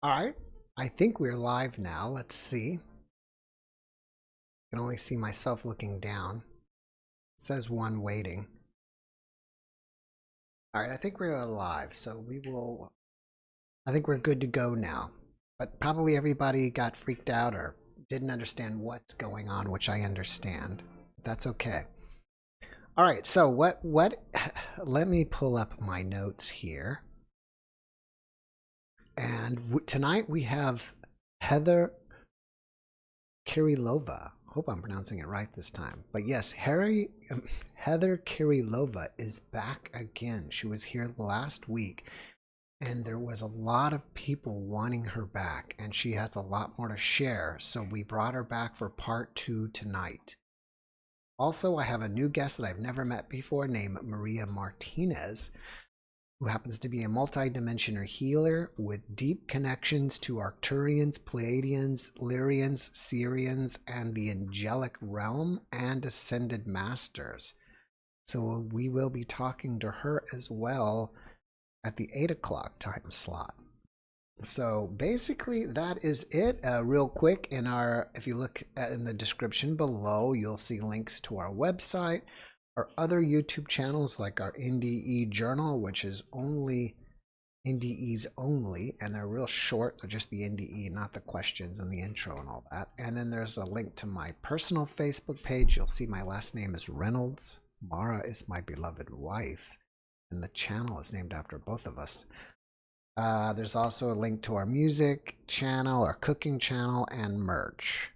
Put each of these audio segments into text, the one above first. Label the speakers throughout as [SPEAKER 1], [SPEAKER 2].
[SPEAKER 1] All right, I think we're live now. Let's see. I can only see myself looking down. It says one waiting. All right, I think we're live, so I think we're good to go now. But probably everybody got freaked out or didn't understand what's going on, which I understand. That's okay. All right, so let me pull up my notes here. And tonight we have Heather Kirillova. Hope I'm pronouncing it right this time. But yes, Heather Kirillova is back again. She was here last week, and there was a lot of people wanting her back, and she has a lot more to share. So we brought her back for part 2 tonight. Also, I have a new guest that I've never met before named Maria Martinez, who happens to be a multi-dimensional healer with deep connections to Arcturians, Pleiadians, Lyrans, Syrians, and the Angelic realm and ascended masters. So we will be talking to her as well at the 8 o'clock time slot. So basically that is it. Real quick, if you look in the description below, you'll see links to our website, our other YouTube channels like our NDE journal, which is only NDEs only, and they're real short. They're just the NDE, not the questions and the intro and all that. And then there's a link to my personal Facebook page. You'll see my last name is Reynolds. Mara is my beloved wife, and the channel is named after both of us. There's also a link to our music channel, our cooking channel, and merch.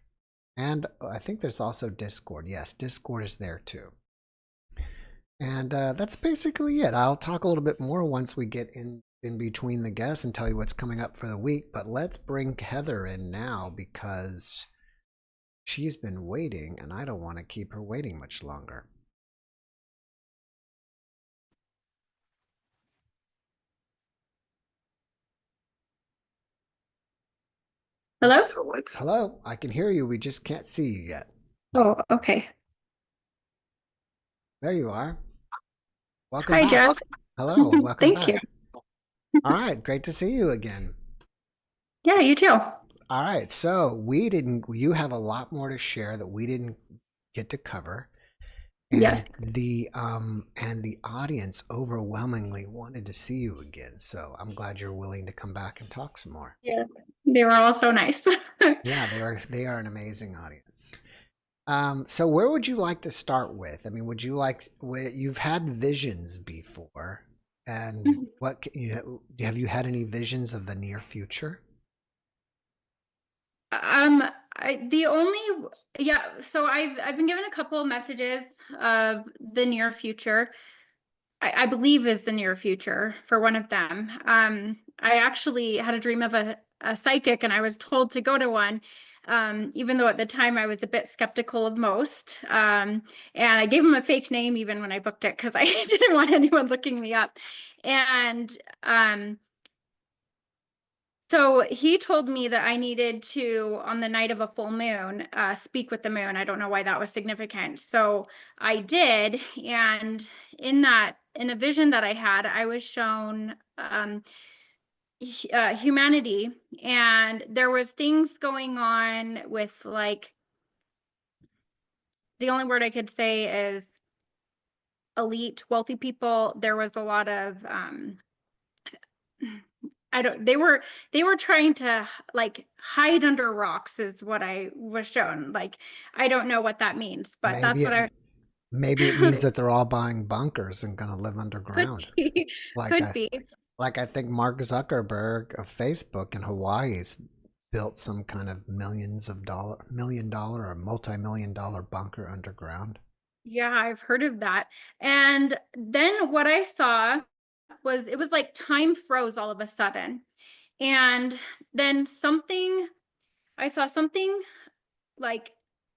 [SPEAKER 1] And I think there's also Discord. Yes, Discord is there too. And that's basically it. I'll talk a little bit more once we get in between the guests and tell you what's coming up for the week. But let's bring Heather in now because she's been waiting and I don't want to keep her waiting much longer.
[SPEAKER 2] Hello?
[SPEAKER 1] Hello, I can hear you. We just can't see you yet.
[SPEAKER 2] Oh, okay.
[SPEAKER 1] There you are. Welcome
[SPEAKER 2] Hi,
[SPEAKER 1] back.
[SPEAKER 2] Jeff.
[SPEAKER 1] Hello, welcome
[SPEAKER 2] Thank
[SPEAKER 1] back.
[SPEAKER 2] you.
[SPEAKER 1] All right, great to see you again.
[SPEAKER 2] Yeah, you too.
[SPEAKER 1] All right, so you have a lot more to share that we didn't get to cover. And
[SPEAKER 2] Yes.
[SPEAKER 1] the audience overwhelmingly wanted to see you again. So I'm glad you're willing to come back and talk some more.
[SPEAKER 2] Yeah. They were all so nice.
[SPEAKER 1] Yeah, they are an amazing audience. So where would you like to start with? I mean, you've had visions before, and have you had any visions of the near future?
[SPEAKER 2] Um, the only yeah, so I've been given a couple of messages of the near future. I believe is the near future for one of them. I actually had a dream of a psychic, and I was told to go to one. Even though at the time I was a bit skeptical of most. And I gave him a fake name even when I booked it because I didn't want anyone looking me up. And so he told me that I needed to, on the night of a full moon, speak with the moon. I don't know why that was significant. So I did. And in a vision that I had, I was shown humanity, and there was things going on with, like, the only word I could say is elite, wealthy people. There was a lot of they were trying to, like, hide under rocks is what I was shown. Like, I don't know what that means, but
[SPEAKER 1] Maybe
[SPEAKER 2] that's what
[SPEAKER 1] it
[SPEAKER 2] I
[SPEAKER 1] maybe it means that they're all buying bunkers and going to live
[SPEAKER 2] could
[SPEAKER 1] underground.
[SPEAKER 2] be.
[SPEAKER 1] Like
[SPEAKER 2] Could
[SPEAKER 1] I
[SPEAKER 2] be.
[SPEAKER 1] like I think Mark Zuckerberg of Facebook in Hawaii's built some kind of million dollar or multi-million dollar bunker underground.
[SPEAKER 2] Yeah, I've heard of that. And then what I saw was, it was like time froze all of a sudden. And then I saw something, like,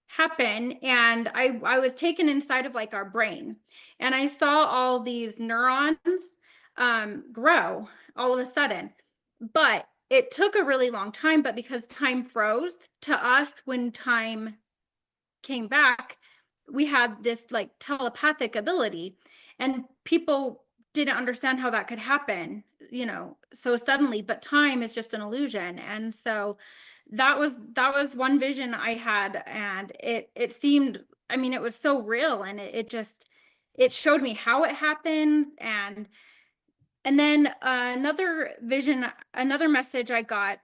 [SPEAKER 2] happen, and I was taken inside of, like, our brain, and I saw all these neurons grow all of a sudden. But it took a really long time, but because time froze to us, when time came back, we had this, like, telepathic ability, and people didn't understand how that could happen, so suddenly, but time is just an illusion. And so that was one vision I had, and it seemed, I mean, it was so real, and it just it showed me how it happened. And then another vision, another message I got,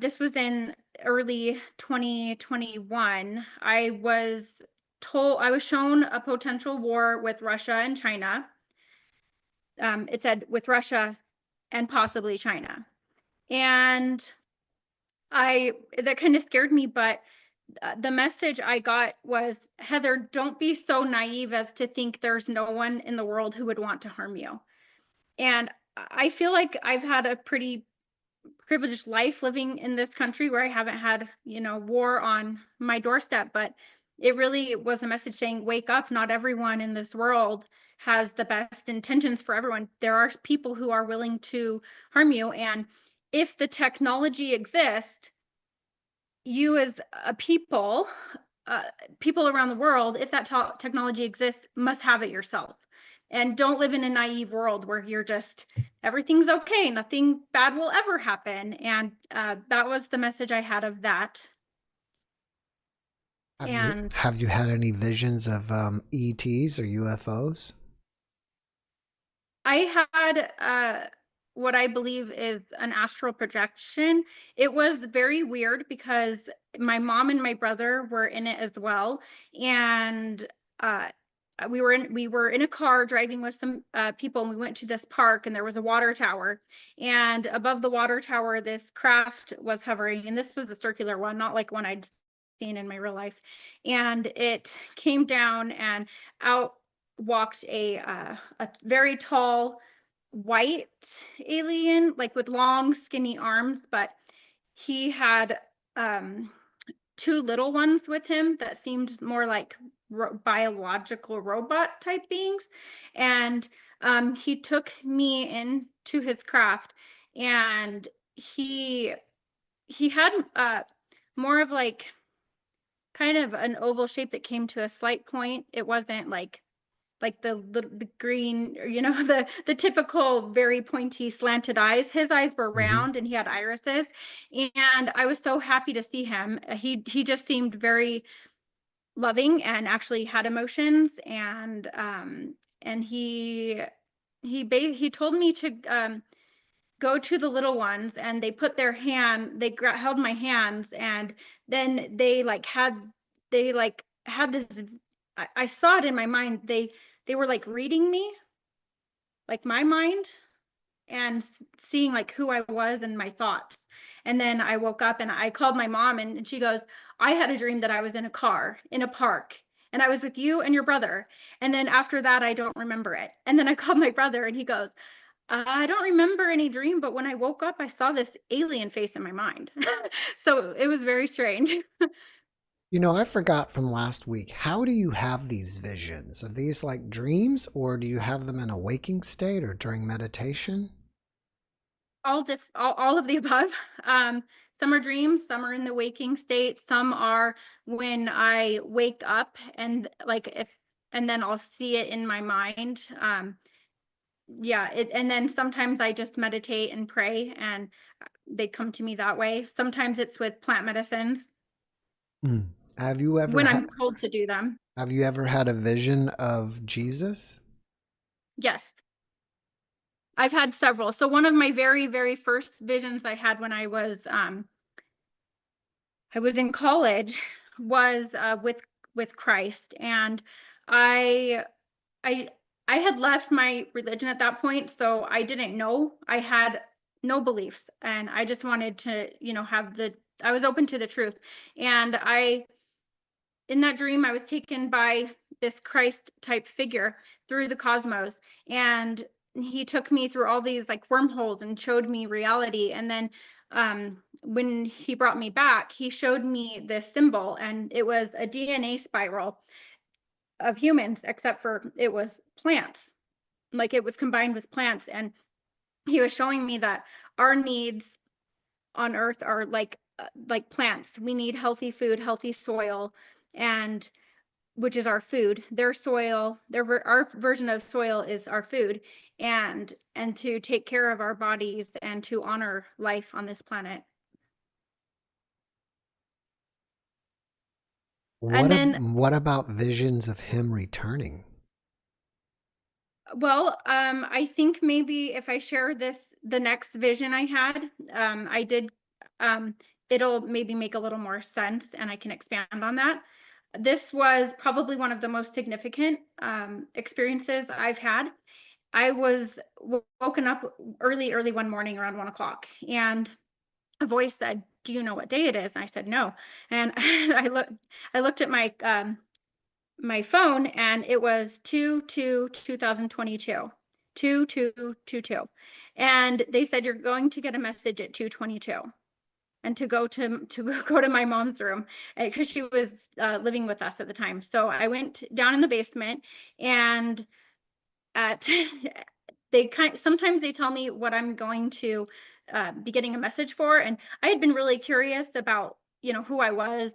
[SPEAKER 2] this was in early 2021. I was shown a potential war with Russia and China. It said with Russia and possibly China. And that kind of scared me, but the message I got was, Heather, don't be so naive as to think there's no one in the world who would want to harm you. And I feel like I've had a pretty privileged life living in this country where I haven't had, war on my doorstep, but it really was a message saying, wake up, not everyone in this world has the best intentions for everyone. There are people who are willing to harm you. And if the technology exists, you as a people around the world, if that technology exists, must have it yourself. And don't live in a naive world where you're just, everything's okay, nothing bad will ever happen. And that was the message I had of that.
[SPEAKER 1] Have you
[SPEAKER 2] And
[SPEAKER 1] have you had any visions of ETs or UFOs?
[SPEAKER 2] I had what I believe is an astral projection. It was very weird because my mom and my brother were in it as well, and uh, we were in a car driving with some people, and we went to this park, and there was a water tower, and above the water tower, this craft was hovering, and this was a circular one, not like one I'd seen in my real life, and it came down, and out walked a very tall white alien, like with long skinny arms, but he had um two little ones with him that seemed more like biological robot type beings. And he took me into his craft, and he had more of like kind of an oval shape that came to a slight point. It wasn't like the green, the typical very pointy slanted eyes. His eyes were
[SPEAKER 1] Hmm.
[SPEAKER 2] round, and he had irises. And I was so happy to see him. He just seemed very loving and actually had emotions. And he told me to go to the little ones, and they held my hands, and then they this, I saw it in my mind. They were like reading me, like my mind, and seeing like who I was and my thoughts. And then I woke up, and I called my mom, and she goes, I had a dream that I was in a car in a park, and I was with you and your brother. And then after that, I don't remember it. And then I called my brother, and he goes, I don't remember any dream, but when I woke up, I saw this alien face in my mind. So it was very strange.
[SPEAKER 1] I forgot from last week. How do you have these visions? Are these like dreams, or do you have them in a waking state or during meditation?
[SPEAKER 2] All of the above. Some are dreams, some are in the waking state, some are when I wake up, and and then I'll see it in my mind. Yeah, and then sometimes I just meditate and pray, and they come to me that way. Sometimes it's with plant medicines
[SPEAKER 1] Mm. Have you ever
[SPEAKER 2] when
[SPEAKER 1] had
[SPEAKER 2] I'm told to do them.
[SPEAKER 1] have you ever had a vision of Jesus?
[SPEAKER 2] Yes. I've had several. So one of my very, very first visions I had when I was in college was with Christ, and I I I had left my religion at that point, so I didn't know. I had no beliefs, and I just wanted to, I was open to the truth. And in that dream, I was taken by this Christ type figure through the cosmos, and he took me through all these like wormholes and showed me reality. And then when he brought me back, he showed me this symbol, and it was a DNA spiral of humans, except for it was plants. Like it was combined with plants. And he was showing me that our needs on Earth are like plants. We need healthy food, healthy soil, and which is our food. Their soil, our version of soil is our food, and to take care of our bodies and to honor life on this planet. And then,
[SPEAKER 1] What about visions of him returning?
[SPEAKER 2] well, I think maybe if I share the next vision I had, I did, it'll maybe make a little more sense and I can expand on that. This was probably one of the most significant experiences I've had. I was woken up early one morning around 1 o'clock, and a voice said, "Do you know what day it is?" And I said, "No." And I looked at my phone, and it was 2/2/2022. 2222. And they said, "You're going to get a message at 2:22." And to go to go to my mom's room, because she was living with us at the time. So I went down in the basement, and at sometimes they tell me what I'm going to be getting a message for, and I had been really curious about, who I was.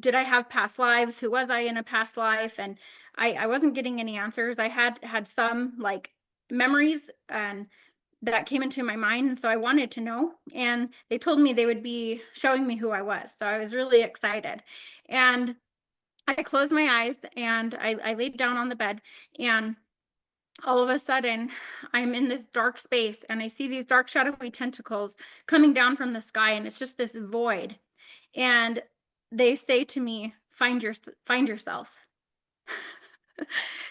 [SPEAKER 2] Did I have past lives? Who was I in a past life? And I wasn't getting any answers. I had some like memories and that came into my mind, and so I wanted to know. And they told me they would be showing me who I was, so I was really excited. And I closed my eyes, and I laid down on the bed, and all of a sudden I'm in this dark space, and I see these dark shadowy tentacles coming down from the sky, and it's just this void. And they say to me, find yourself.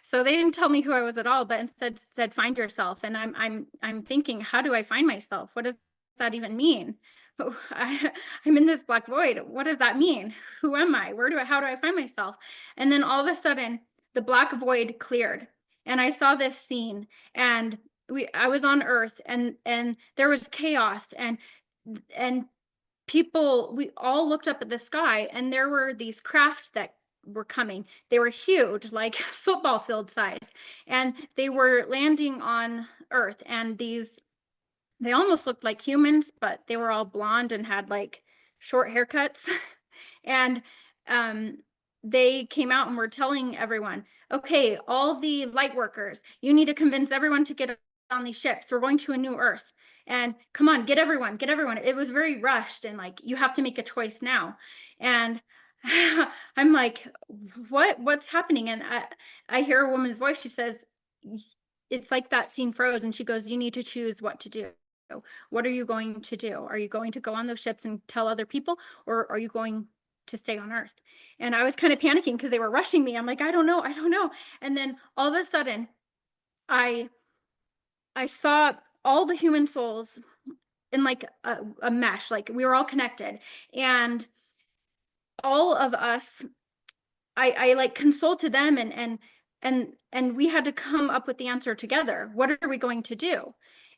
[SPEAKER 2] So they didn't tell me who I was at all, but instead said, find yourself. And I'm thinking, how do I find myself? What does that even mean? I'm in this black void. What does that mean? Who am I? How do I find myself? And then all of a sudden the black void cleared, and I saw this scene, and I was on Earth, and there was chaos, and people, we all looked up at the sky, and there were these craft that were coming. They were huge, like football field size, and they were landing on Earth. And they almost looked like humans, but they were all blonde and had like short haircuts. And um, they came out and were telling everyone, okay, all the light workers, you need to convince everyone to get on these ships. We're going to a new Earth. And come on, get everyone. It was very rushed, and like, you have to make a choice now. And I'm like, what's happening? And I hear a woman's voice. She says, it's like that scene froze, and she goes, you need to choose what to do. What are you going to do? Are you going to go on those ships and tell other people, or are you going to stay on Earth? And I was kind of panicking because they were rushing me. I'm like, I don't know. And then all of a sudden, I saw all the human souls in like a mesh, like we were all connected, and all of us, I like consulted them, and we had to come up with the answer together. What are we going to do?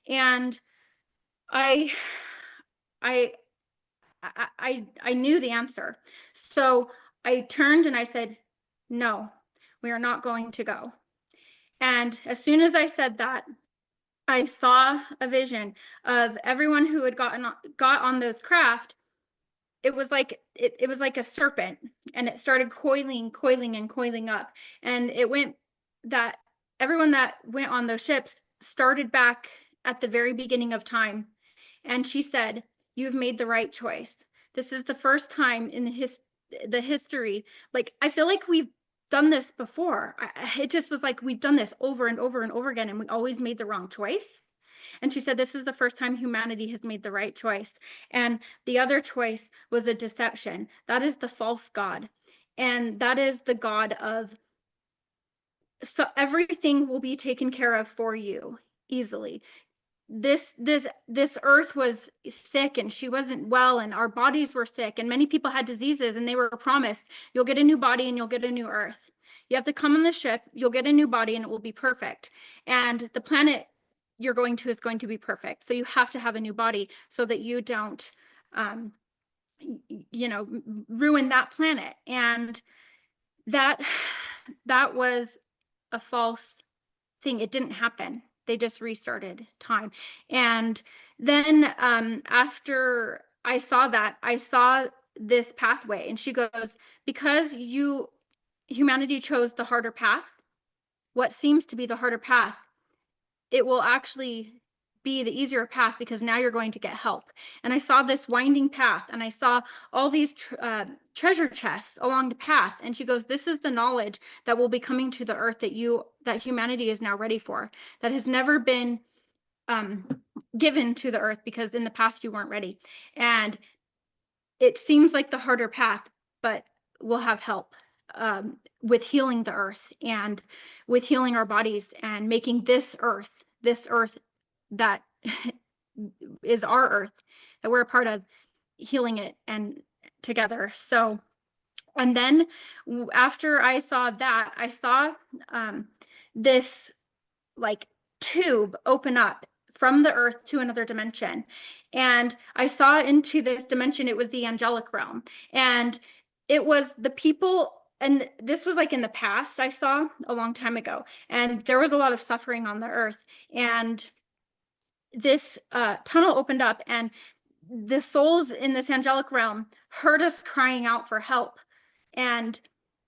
[SPEAKER 2] And I I I knew the answer. So I turned and I said, no, we are not going to go. And as soon as I said that, I saw a vision of everyone who had got on those craft. It was like it was like a serpent, and it started coiling and coiling up. And it went that everyone that went on those ships started back at the very beginning of time. And she said, you've made the right choice. This is the first time in the history. Like, I feel like we've done this before. It just was like we've done this over and over and over again, and we always made the wrong choice. And she said, this is the first time humanity has made the right choice. And the other choice was a deception. That is the false God. And that is the God of, so everything will be taken care of for you easily. This earth was sick, and she wasn't well, and our bodies were sick, and many people had diseases, and they were promised, you'll get a new body and you'll get a new earth. You have to come on the ship, you'll get a new body, and it will be perfect. And the planet you're going to is going to be perfect. So you have to have a new body so that you don't ruin that planet. And that was a false thing. It didn't happen. They just restarted time. And then after I saw that, I saw this pathway, and she goes, because you humanity chose the harder path, what seems to be the harder path, it will actually be the easier path, because now you're going to get help. And I saw this winding path, and I saw all these treasure chests along the path. And she goes, this is the knowledge that will be coming to the earth that humanity is now ready for, that has never been given to the earth, because in the past you weren't ready. And it seems like the harder path, but we'll have help with healing the earth, and with healing our bodies, and making this earth that is our earth, that we're a part of, healing it and together. So, and then after I saw that, I saw this like tube open up from the earth to another dimension. And I saw into this dimension, it was the angelic realm. And it was the people, and this was like in the past, I saw a long time ago. And there was a lot of suffering on the earth. And this tunnel opened up, and the souls in this angelic realm heard us crying out for help. And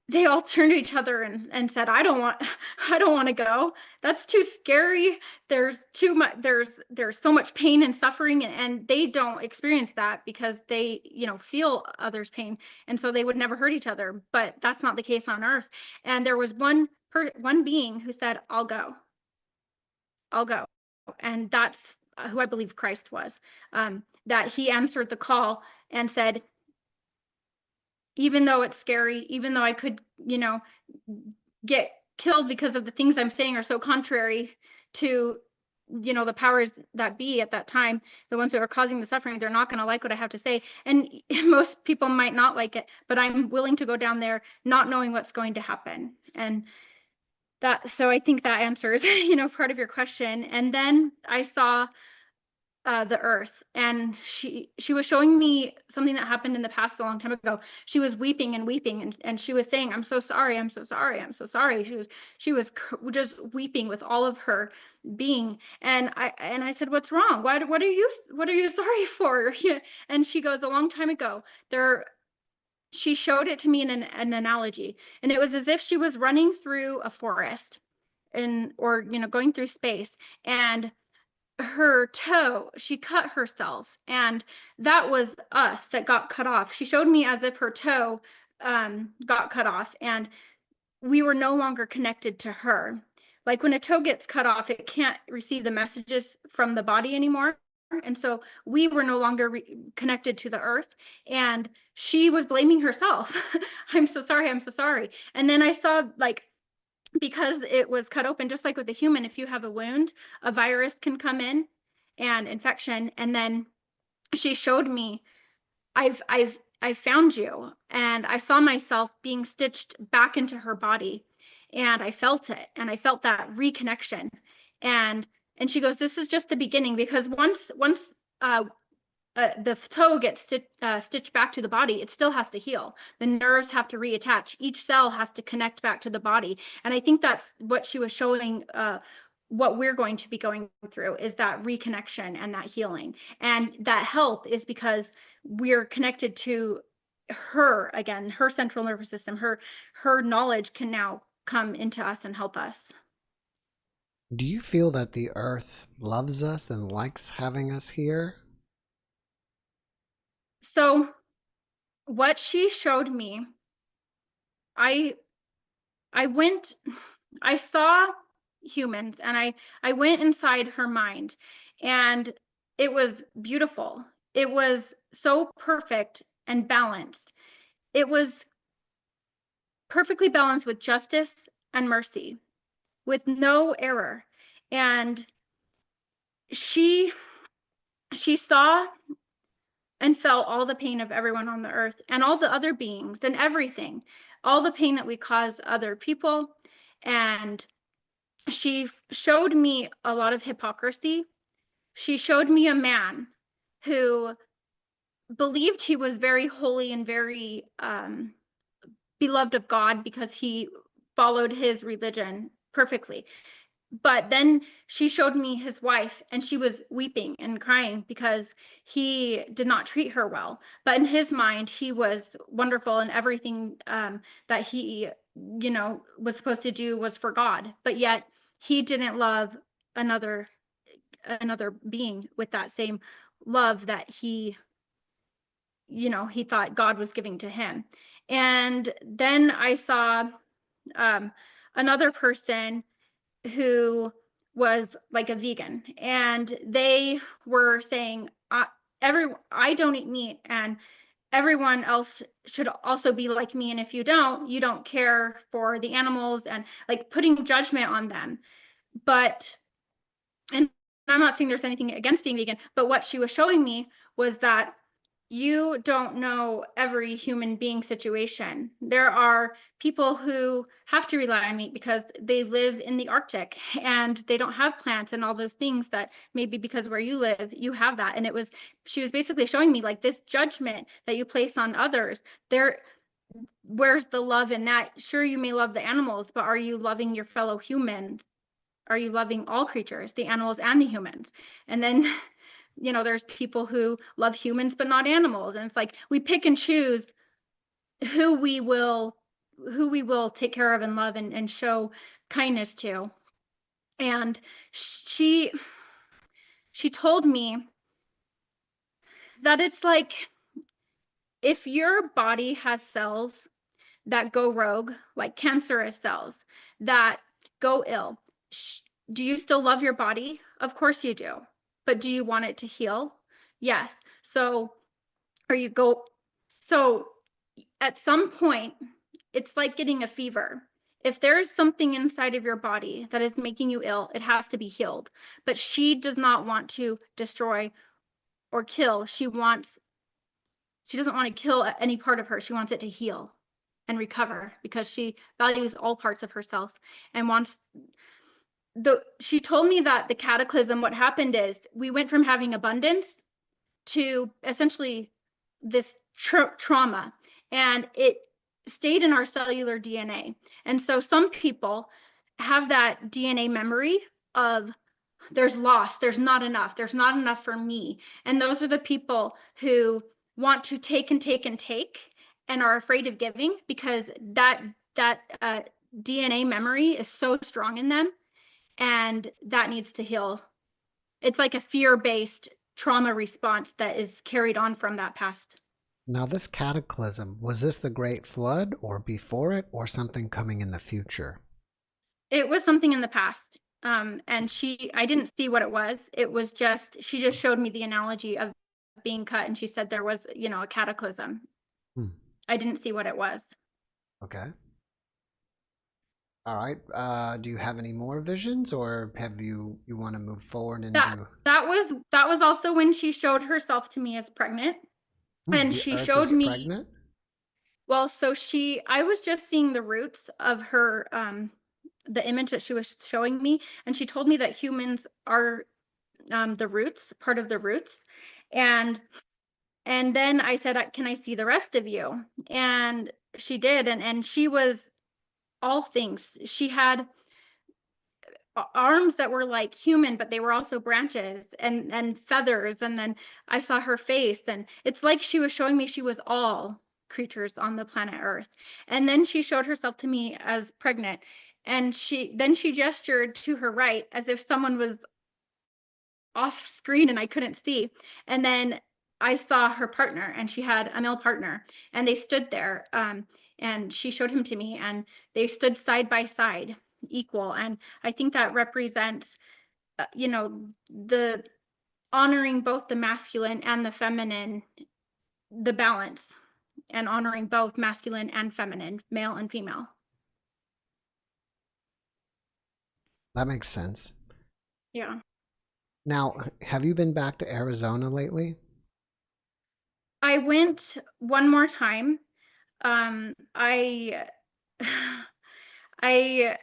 [SPEAKER 2] they all turned to each other and said, I don't want to go. That's too scary. There's too much, there's so much pain and suffering, and they don't experience that, because they, feel others' pain. And so they would never hurt each other. But that's not the case on Earth. And there was one being who said, I'll go. And that's who I believe Christ was, that he answered the call and said, even though it's scary, even though I could, get killed because of the things I'm saying are so contrary to, the powers that be at that time, the ones who are causing the suffering, they're not going to like what I have to say. And most people might not like it, but I'm willing to go down there not knowing what's going to happen. And so I think that answers, part of your question. And then I saw the earth, and she was showing me something that happened in the past a long time ago. She was weeping and weeping, and she was saying, I'm so sorry, I'm so sorry, I'm so sorry. She was just weeping with all of her being. And I said, what's wrong? What are you sorry for? And she goes, a long time ago, she showed it to me in an analogy, and it was as if she was running through a forest, or going through space, and her toe, she cut herself, and that was us that got cut off. She showed me as if her toe got cut off, and we were no longer connected to her. Like when a toe gets cut off, it can't receive the messages from the body anymore. And so we were no longer connected to the earth, and she was blaming herself. I'm so sorry, I'm so sorry. And then I saw, like, because it was cut open, just like with a human, if you have a wound, a virus can come in and infection. And then she showed me, I've found you. And I saw myself being stitched back into her body, and I felt it, and I felt that reconnection. And she goes, this is just the beginning, because once the toe gets stitched back to the body, it still has to heal. The nerves have to reattach. Each cell has to connect back to the body. And I think that's what she was showing, what we're going to be going through, is that reconnection and that healing. And that help is because we're connected to her again, her central nervous system, her knowledge can now come into us and help us.
[SPEAKER 1] Do you feel that the earth loves us and likes having us here?
[SPEAKER 2] So what she showed me, I saw humans, and I went inside her mind, and it was beautiful. It was so perfect and balanced. It was perfectly balanced with justice and mercy, with no error. And she saw and felt all the pain of everyone on the earth, and all the other beings, and everything, all the pain that we cause other people. And she showed me a lot of hypocrisy. She showed me a man who believed he was very holy and very beloved of God, because he followed his religion perfectly. But then she showed me his wife, and she was weeping and crying because he did not treat her well. But in his mind, he was wonderful, and everything that he, was supposed to do was for God. But yet he didn't love another another being with that same love that he thought God was giving to him. And then I saw um, another person who was like a vegan, and they were saying, I don't eat meat, and everyone else should also be like me, and if you don't care for the animals, and like putting judgment on them. But and I'm not saying there's anything against being vegan, but what she was showing me was that you don't know every human being situation. There are people who have to rely on meat because they live in the Arctic and they don't have plants and all those things that maybe because where you live, you have that. And she was basically showing me like this judgment that you place on others. Where's the love in that? Sure, you may love the animals, but are you loving your fellow humans? Are you loving all creatures, the animals and the humans? And then there's people who love humans but not animals, and it's like we pick and choose who we will take care of and love and show kindness to. And she told me that it's like if your body has cells that go rogue, like cancerous cells that go ill, do you still love your body? Of course you do. But do you want it to heal? Yes. So, or you go, so at some point, it's like getting a fever. If there is something inside of your body that is making you ill, it has to be healed. But she does not want to destroy or kill. She doesn't want to kill any part of her. She wants it to heal and recover because she values all parts of herself and wants she told me that the cataclysm, what happened is we went from having abundance to essentially this trauma, and it stayed in our cellular DNA. And so some people have that DNA memory of there's loss, there's not enough for me. And those are the people who want to take and take and take and are afraid of giving because that DNA memory is so strong in them, and that needs to heal. It's like a fear-based trauma response that is carried on from that past.
[SPEAKER 1] Now, this cataclysm, was this the Great Flood or before it or something coming in the future?
[SPEAKER 2] It was something in the past. And I didn't see what it was. It was she just showed me the analogy of being cut, and she said there was, a cataclysm.
[SPEAKER 1] Hmm.
[SPEAKER 2] I didn't see what it was.
[SPEAKER 1] Okay. All right. Do you have any more visions, or have you want to move forward into
[SPEAKER 2] That was also when she showed herself to me as pregnant. And
[SPEAKER 1] the
[SPEAKER 2] she
[SPEAKER 1] Earth
[SPEAKER 2] showed
[SPEAKER 1] is
[SPEAKER 2] me,
[SPEAKER 1] pregnant?
[SPEAKER 2] well, so I was just seeing the roots of her, the image that she was showing me, and she told me that humans are the roots, part of the roots. And then I said, can I see the rest of you? And she did, and she was all things. She had arms that were like human, but they were also branches and feathers. And then I saw her face, and it's like she was showing me she was all creatures on the planet Earth. And then she showed herself to me as pregnant, and she gestured to her right as if someone was off screen and I couldn't see. And then I saw her partner, and she had a male partner, and they stood there. And she showed him to me, and they stood side by side, equal. And I think that represents, the honoring both the masculine and the feminine, the balance, and honoring both masculine and feminine, male and female.
[SPEAKER 1] That makes sense.
[SPEAKER 2] Yeah.
[SPEAKER 1] Now, have you been back to Arizona lately?
[SPEAKER 2] I went one more time. I I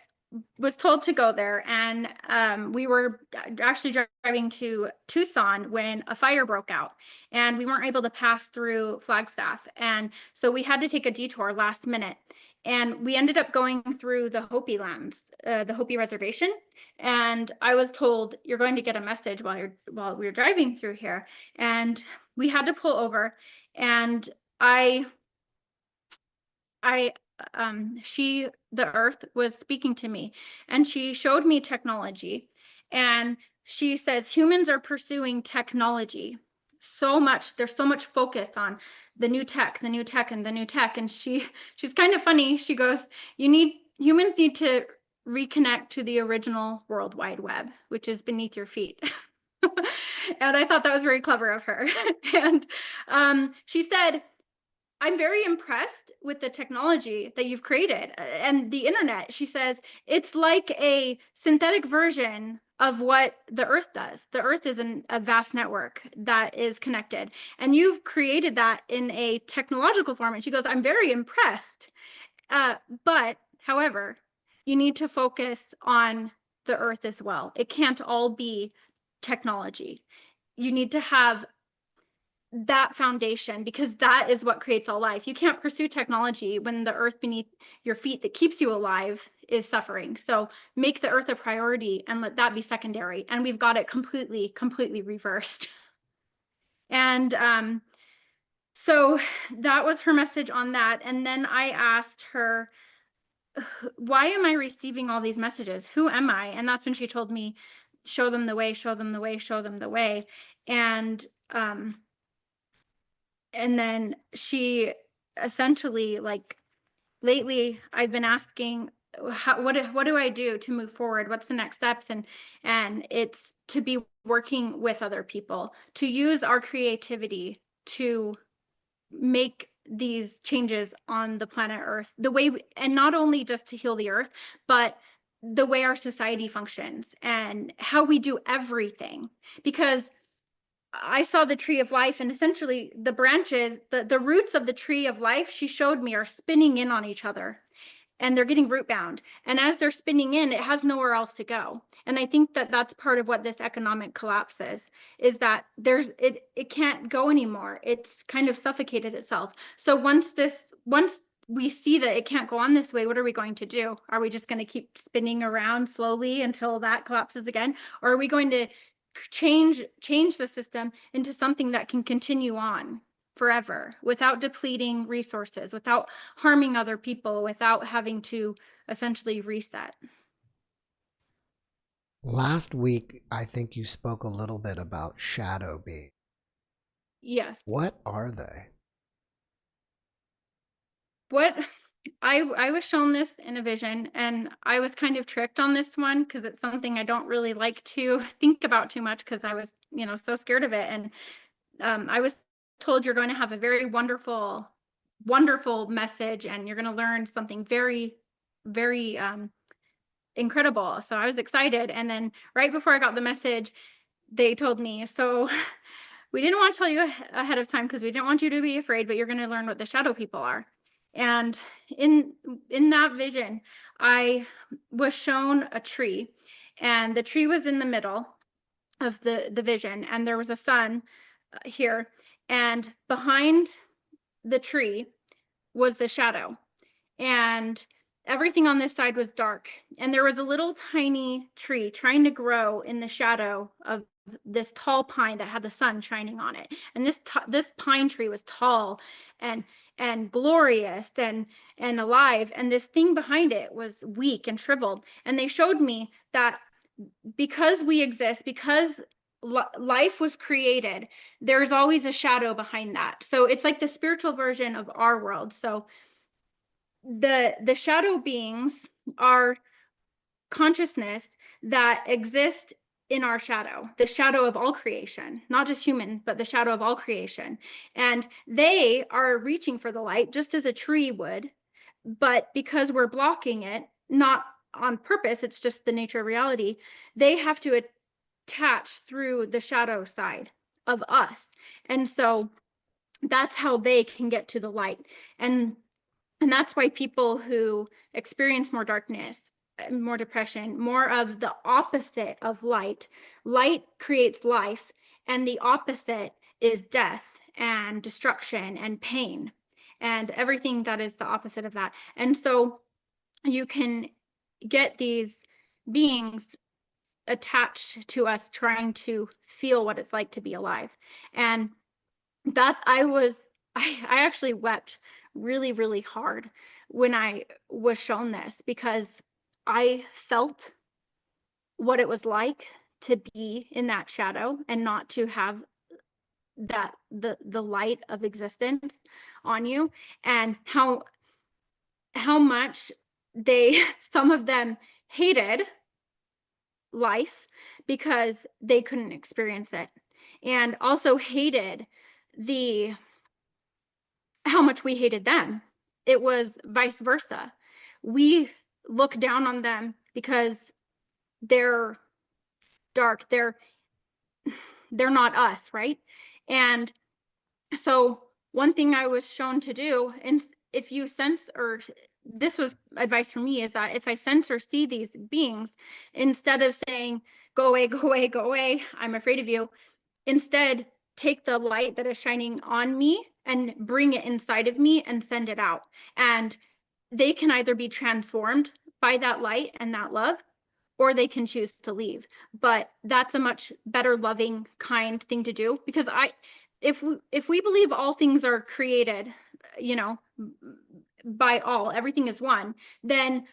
[SPEAKER 2] was told to go there, and we were actually driving to Tucson when a fire broke out, and we weren't able to pass through Flagstaff, and so we had to take a detour last minute, and we ended up going through the Hopi lands, the Hopi reservation, and I was told, you're going to get a message while we were driving through here, and we had to pull over, and I the earth was speaking to me, and she showed me technology, and she says humans are pursuing technology so much. There's so much focus on the new tech, the new tech, and the new tech. And she's kind of funny. She goes, humans need to reconnect to the original World Wide Web, which is beneath your feet. And I thought that was very clever of her. And she said, I'm very impressed with the technology that you've created and the internet. She says it's like a synthetic version of what the Earth does. The Earth is a vast network that is connected, and you've created that in a technological form. And she goes, I'm very impressed. But however, you need to focus on the Earth as well. It can't all be technology. You need to have that foundation, because that is what creates all life. You can't pursue technology when the earth beneath your feet that keeps you alive is suffering. So make the earth a priority and let that be secondary. And we've got it completely reversed. And so that was her message on that. And then I asked her, why am I receiving all these messages? Who am I? And that's when she told me, show them the way, show them the way, show them the way. And then she essentially, like, lately I've been asking, what do I do to move forward? What's the next steps? And it's to be working with other people, to use our creativity to make these changes on the planet Earth, the way and not only just to heal the earth, but the way our society functions and how we do everything. Because I saw the tree of life, and essentially the branches, the roots of the tree of life, she showed me, are spinning in on each other, and they're getting root bound. And as they're spinning in, it has nowhere else to go. And I think that that's part of what this economic collapse is that it can't go anymore. It's kind of suffocated itself. So once we see that it can't go on this way, what are we going to do? Are we just going to keep spinning around slowly until that collapses again? Or are we going to change the system into something that can continue on forever without depleting resources, without harming other people, without having to essentially reset?
[SPEAKER 1] Last week, I think you spoke a little bit about shadow beings.
[SPEAKER 2] Yes.
[SPEAKER 1] What are they?
[SPEAKER 2] What I was shown this in a vision, and I was kind of tricked on this one because it's something I don't really like to think about too much, because I was, so scared of it. And I was told you're going to have a very wonderful message, and you're going to learn something very incredible. So I was excited. And then right before I got the message, they told me, so we didn't want to tell you ahead of time because we didn't want you to be afraid, but you're going to learn what the shadow people are. And in that vision, I was shown a tree, and the tree was in the middle of the vision, and there was a sun here, and behind the tree was the shadow, and everything on this side was dark, and there was a little tiny tree trying to grow in the shadow of this tall pine that had the sun shining on it. And this pine tree was tall and glorious and alive, and this thing behind it was weak and shriveled. And they showed me that because we exist, because life was created, there's always a shadow behind that. So it's like the spiritual version of our world. So the shadow beings are consciousness that exist in our shadow, the shadow of all creation, not just human, but the shadow of all creation. And they are reaching for the light just as a tree would, but because we're blocking it, not on purpose, it's just the nature of reality, they have to attach through the shadow side of us. And so that's how they can get to the light. And that's why people who experience more darkness more depression, more of the opposite of light. Light creates life, and the opposite is death and destruction and pain and everything that is the opposite of that. And so you can get these beings attached to us trying to feel what it's like to be alive. And that I actually wept really, really hard when I was shown this, because I felt what it was like to be in that shadow and not to have that the light of existence on you, and how much they some of them hated life because they couldn't experience it, and also hated the how much we hated them. It was vice versa. We look down on them because they're dark, they're not us, right? And so one thing I was shown to do, and if you sense, or this was advice for me, is that if I sense or see these beings, instead of saying, go away, go away, go away, I'm afraid of you, instead take the light that is shining on me and bring it inside of me and send it out. And they can either be transformed by that light and that love, or they can choose to leave. But that's a much better, loving, kind thing to do, because if we believe all things are created, you know, by all, everything is one, then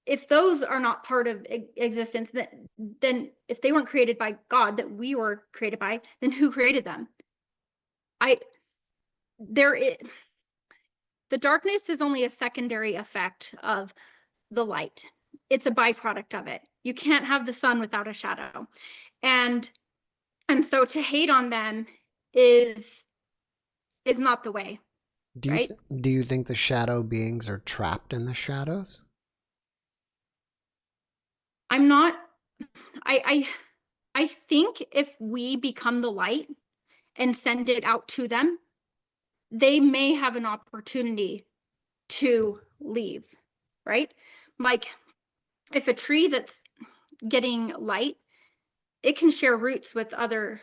[SPEAKER 2] if those are not part of existence, then if they weren't created by God that we were created by, then who created them? There is, the darkness is only a secondary effect of the light. It's a byproduct of it. You can't have the sun without a shadow. And so to hate on them is not the way, right?
[SPEAKER 1] Do you think the shadow beings are trapped in the shadows?
[SPEAKER 2] I'm not I think if we become the light and send it out to them, they may have an opportunity to leave, right? Like if a tree that's getting light, it can share roots with other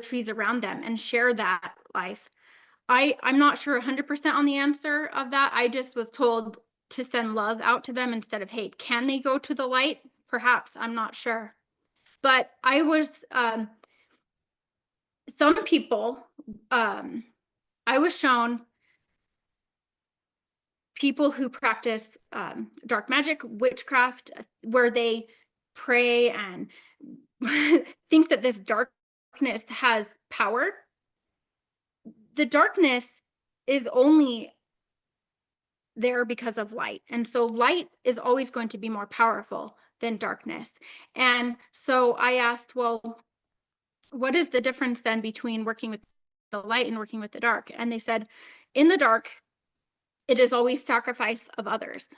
[SPEAKER 2] trees around them and share that life. I'm not sure 100% on the answer of that. I just was told to send love out to them instead of hate. Can they go to the light? Perhaps, I'm not sure. But I was some people, I was shown people who practice dark magic, witchcraft, where they pray and think that this darkness has power. The darkness is only there because of light. And so light is always going to be more powerful than darkness. And so I asked, well, what is the difference then between working with the light and working with the dark? And they said, in the dark, it is always sacrifice of others,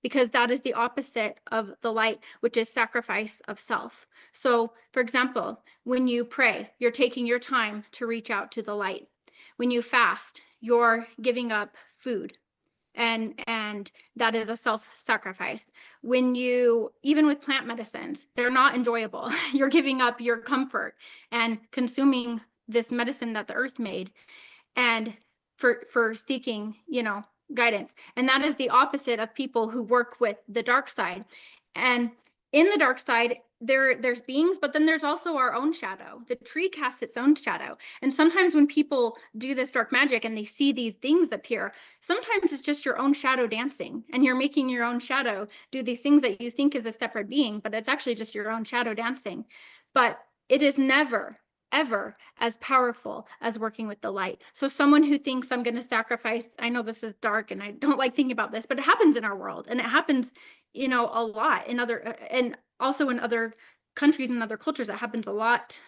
[SPEAKER 2] because that is the opposite of the light, which is sacrifice of self. So, for example, when you pray, you're taking your time to reach out to the light. When you fast, you're giving up food, and that is a self-sacrifice. When you, even with plant medicines, they're not enjoyable. You're giving up your comfort and consuming this medicine that the earth made, and for seeking, you know, guidance. And that is the opposite of people who work with the dark side. And in the dark side, there's beings, but then there's also our own shadow. The tree casts its own shadow. And sometimes when people do this dark magic and they see these things appear, sometimes it's just your own shadow dancing, and you're making your own shadow do these things that you think is a separate being, but it's actually just your own shadow dancing. But it is never, ever as powerful as working with the light. So someone who thinks I'm going to sacrifice, I know this is dark and I don't like thinking about this, but it happens in our world, and it happens, you know, a lot in other, and also in other countries and other cultures. It happens a lot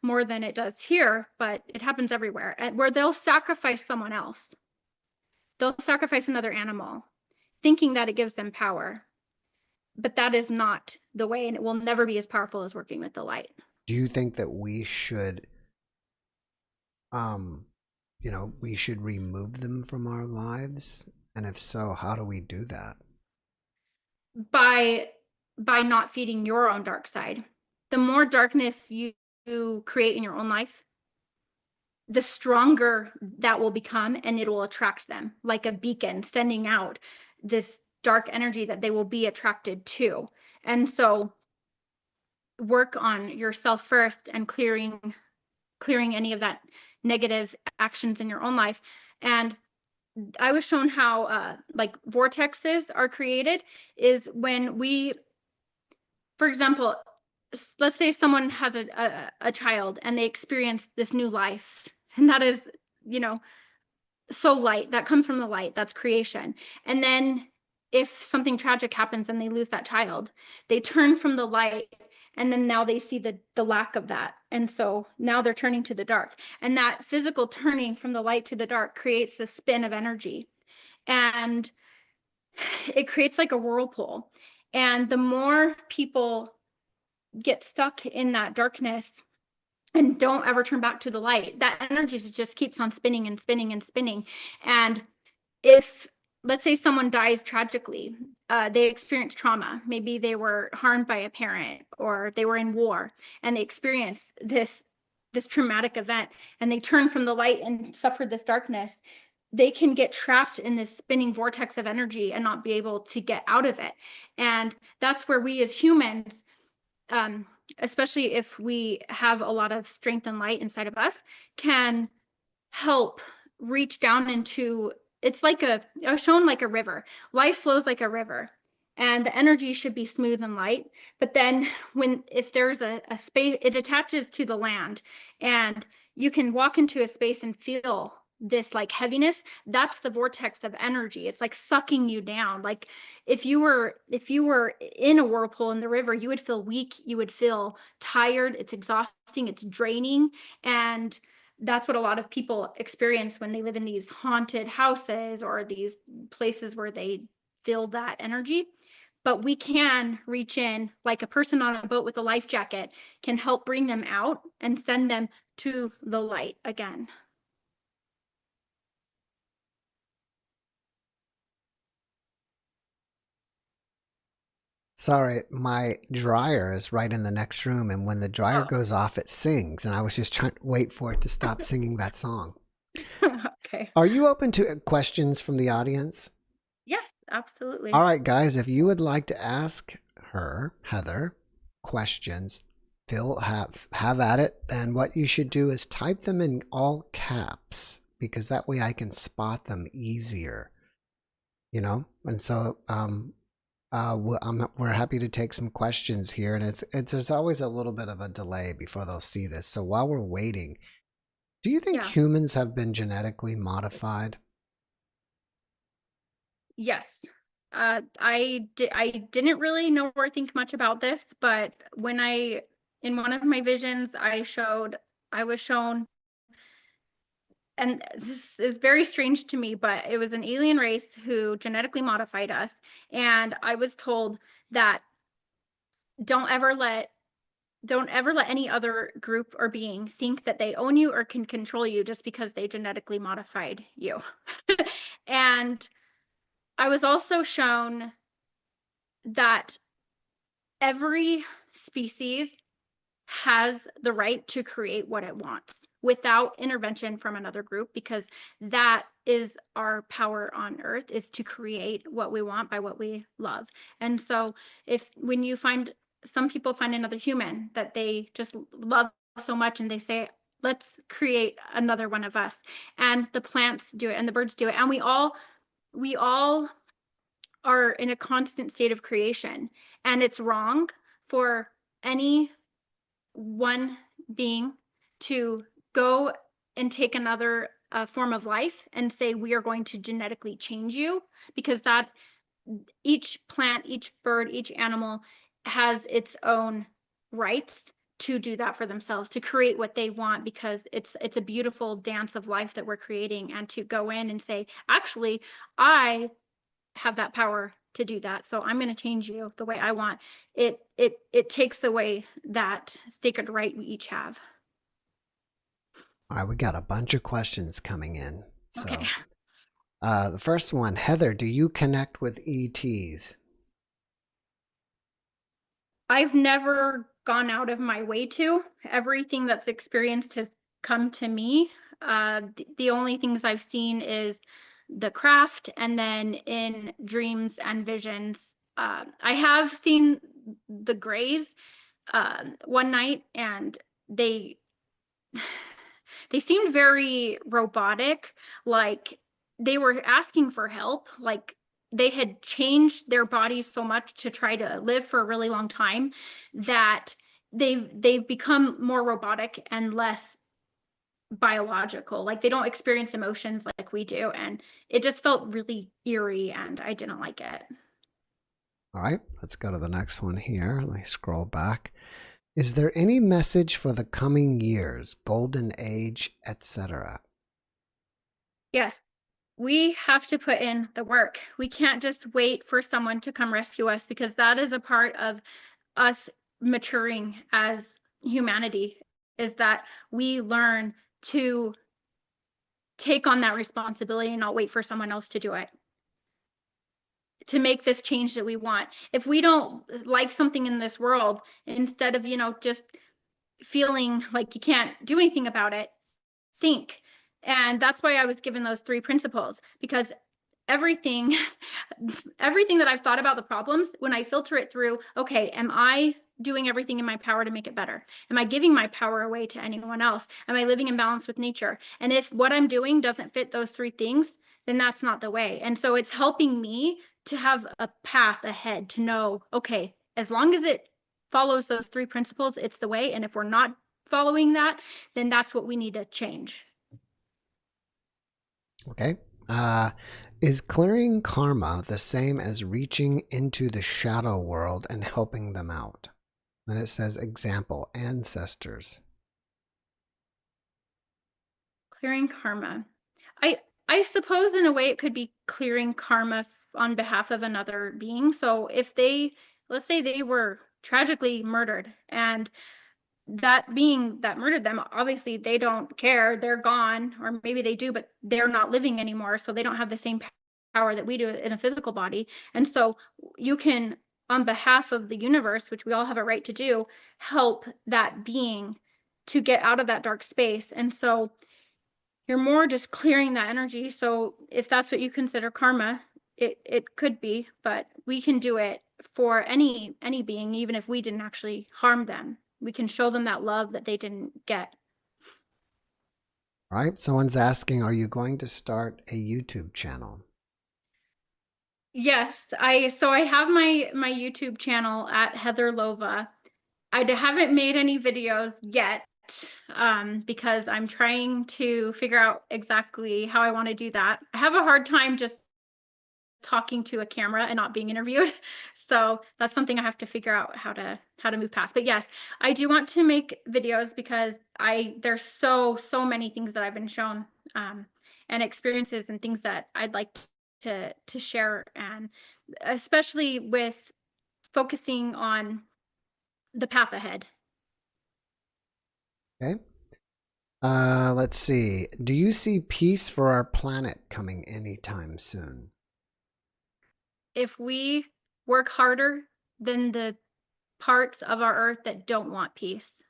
[SPEAKER 2] more than it does here, but it happens everywhere, where they'll sacrifice someone else. They'll sacrifice another animal, thinking that it gives them power. But that is not the way, and it will never be as powerful as working with the light.
[SPEAKER 1] Do you think that we should, um, we should remove them from our lives? And if so, how do we do that?
[SPEAKER 2] by not feeding your own dark side. The more darkness you create in your own life, the stronger that will become, and it will attract them like a beacon, sending out this dark energy that they will be attracted to. And so work on yourself first and clearing any of that negative actions in your own life. And I was shown how like vortexes are created is when we, for example, let's say someone has a child and they experience this new life, and that is, you know, so light, that comes from the light, that's creation. And then if something tragic happens and they lose that child, they turn from the light, and then now they see the lack of that, and so now they're turning to the dark, and that physical turning from the light to the dark creates this spin of energy, and it creates like a whirlpool. And the more people get stuck in that darkness and don't ever turn back to the light, that energy just keeps on spinning and spinning and spinning. And if, let's say someone dies tragically, they experience trauma, maybe they were harmed by a parent or they were in war and they experience this traumatic event, and they turn from the light and suffer this darkness, they can get trapped in this spinning vortex of energy and not be able to get out of it. And that's where we as humans, especially if we have a lot of strength and light inside of us, can help reach down into, it's like I was shown like a river. Life flows like a river, and the energy should be smooth and light. But then if there's a space, it attaches to the land, and you can walk into a space and feel this like heaviness. That's the vortex of energy. It's like sucking you down. Like if you were in a whirlpool in the river, you would feel weak, you would feel tired, it's exhausting, it's draining. And that's what a lot of people experience when they live in these haunted houses or these places where they feel that energy. But we can reach in, like a person on a boat with a life jacket can help bring them out and send them to the light again.
[SPEAKER 1] Sorry, my dryer is right in the next room, and when the dryer
[SPEAKER 2] Oh,
[SPEAKER 1] goes off, it sings, and I was just trying to wait for it to stop singing that song.
[SPEAKER 2] okay.
[SPEAKER 1] Are you open to questions from the audience?
[SPEAKER 2] Yes, absolutely.
[SPEAKER 1] All right, guys, if you would like to ask her, Heather, questions, have at it, and what you should do is type them in all caps, because that way I can spot them easier, you know? And so we're happy to take some questions here, and it's there's always a little bit of a delay before they'll see this. So while we're waiting, do you think
[SPEAKER 2] Yeah.
[SPEAKER 1] humans have been genetically modified?
[SPEAKER 2] Yes. I didn't really know or think much about this, but when in one of my visions, I was shown, and this is very strange to me, but it was an alien race who genetically modified us. And I was told that don't ever let any other group or being think that they own you or can control you just because they genetically modified you. And I was also shown that every species has the right to create what it wants without intervention from another group, because that is our power on earth, is to create what we want by what we love. And so when you find, some people find another human that they just love so much and they say, let's create another one of us, and the plants do it and the birds do it, and we all are in a constant state of creation. And it's wrong for any one being to go and take another form of life and say, we are going to genetically change you, because that each plant, each bird, each animal has its own rights to do that for themselves, to create what they want, because it's a beautiful dance of life that we're creating. And to go in and say, actually, I have that power to do that, so I'm going to change you the way I want. It takes away that sacred right we each have.
[SPEAKER 1] All right, we got a bunch of questions coming in.
[SPEAKER 2] Okay.
[SPEAKER 1] So, the first one, Heather, do you connect with ETs?
[SPEAKER 2] I've never gone out of my way to. Everything that's experienced has come to me. The only things I've seen is the craft, and then in dreams and visions. I have seen the Greys one night, and they they seemed very robotic, like they were asking for help, like they had changed their bodies so much to try to live for a really long time that they've become more robotic and less biological. Like they don't experience emotions like we do, and it just felt really eerie, and I didn't like it.
[SPEAKER 1] All right, let's go to the next one here. Let me scroll back. Is there any message for the coming years, golden age, etc.?
[SPEAKER 2] Yes, we have to put in the work. We can't just wait for someone to come rescue us, because that is a part of us maturing as humanity, is that we learn to take on that responsibility and not wait for someone else to do it, to make this change that we want. If we don't like something in this world, instead of, just feeling like you can't do anything about it, think. And that's why I was given those 3 principles, because everything everything that I've thought about the problems, when I filter it through, okay, am I doing everything in my power to make it better? Am I giving my power away to anyone else? Am I living in balance with nature? And if what I'm doing doesn't fit those 3 things, then that's not the way. And so it's helping me to have a path ahead, to know, okay, as long as it follows those 3 principles, it's the way. And if we're not following that, then that's what we need to change.
[SPEAKER 1] Okay. Is clearing karma the same as reaching into the shadow world and helping them out? Then it says, example, ancestors.
[SPEAKER 2] Clearing karma. I suppose in a way it could be clearing karma on behalf of another being. So if they, let's say they were tragically murdered, and that being that murdered them, obviously they don't care, they're gone, or maybe they do, but they're not living anymore, so they don't have the same power that we do in a physical body. And so you can, on behalf of the universe, which we all have a right to do, help that being to get out of that dark space. And so you're more just clearing that energy. So if that's what you consider karma, it could be, but we can do it for any being, even if we didn't actually harm them. We can show them that love that they didn't get.
[SPEAKER 1] All right. Someone's asking, are you going to start a YouTube channel?
[SPEAKER 2] Yes, I have my YouTube channel at Heatherlova. I haven't made any videos yet, because I'm trying to figure out exactly how I want to do that. I have a hard time just talking to a camera and not being interviewed. So that's something I have to figure out how to move past. But yes, I do want to make videos, because there's so many things that I've been shown, and experiences and things that I'd like to share, and especially with focusing on the path ahead.
[SPEAKER 1] Okay. Let's see. Do you see peace for our planet coming anytime soon?
[SPEAKER 2] If we work harder than the parts of our earth that don't want peace,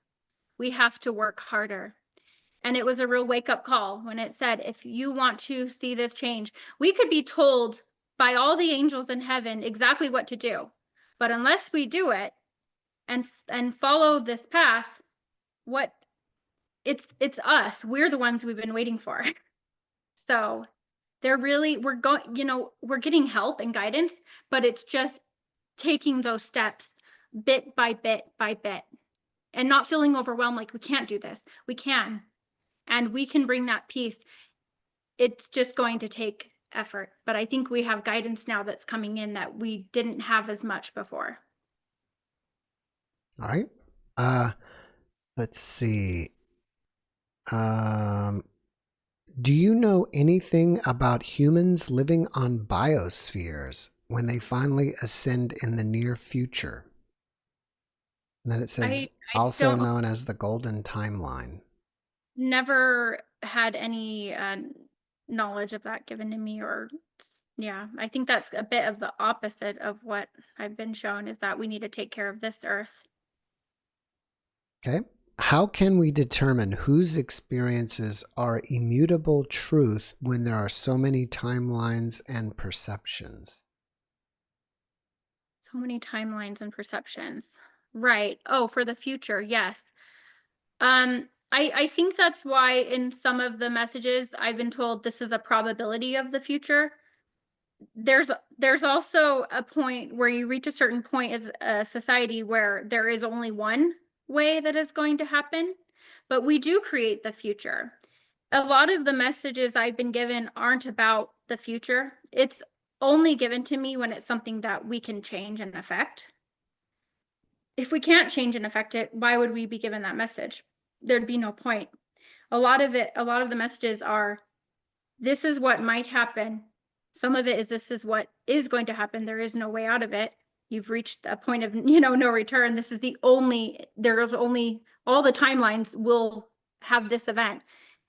[SPEAKER 2] we have to work harder. And it was a real wake up call when it said, if you want to see this change, we could be told by all the angels in heaven exactly what to do. But unless we do it and follow this path, what it's us. We're the ones we've been waiting for. So we're getting help and guidance, but it's just taking those steps bit by bit by bit, and not feeling overwhelmed like we can't do this. We can, and we can bring that peace. It's just going to take effort, but I think we have guidance now that's coming in that we didn't have as much before.
[SPEAKER 1] All right. Let's see. Do you know anything about humans living on biospheres when they finally ascend in the near future? And then it says,
[SPEAKER 2] I
[SPEAKER 1] also
[SPEAKER 2] don't
[SPEAKER 1] known as the golden timeline.
[SPEAKER 2] never had any knowledge of that given to me, or Yeah, I think that's a bit of the opposite of what I've been shown, is that we need to take care of this earth.
[SPEAKER 1] Okay. How can we determine whose experiences are immutable truth when there are so many timelines and perceptions?
[SPEAKER 2] So many timelines and perceptions. Right. Oh, for the future. Yes. I think that's why in some of the messages I've been told this is a probability of the future. There's also a point where you reach a certain point as a society where there is only one way that is going to happen, but we do create the future. A lot of the messages I've been given aren't about the future. It's only given to me when it's something that we can change and affect. If we can't change and affect it, why would we be given that message? There'd be no point. A lot of the messages are, this is what might happen. Some of it is, this is what is going to happen. There is no way out of it. You've reached a point of, no return. This is the only, there's only, all the timelines will have this event.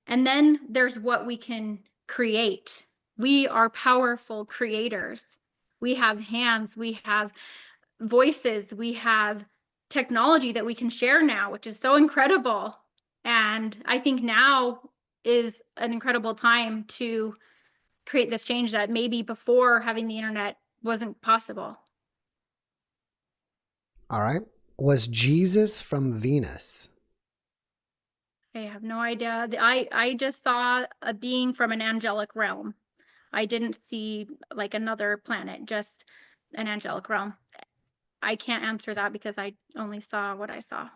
[SPEAKER 2] And then there's what we can create. We are powerful creators. We have hands, we have voices, we have technology that we can share now, which is so incredible. And I think now is an incredible time to create this change that maybe before having the internet wasn't possible.
[SPEAKER 1] All right. Was Jesus from Venus?
[SPEAKER 2] I have no idea. I just saw a being from an angelic realm. I didn't see like another planet, just an angelic realm. I can't answer that because I only saw what I saw.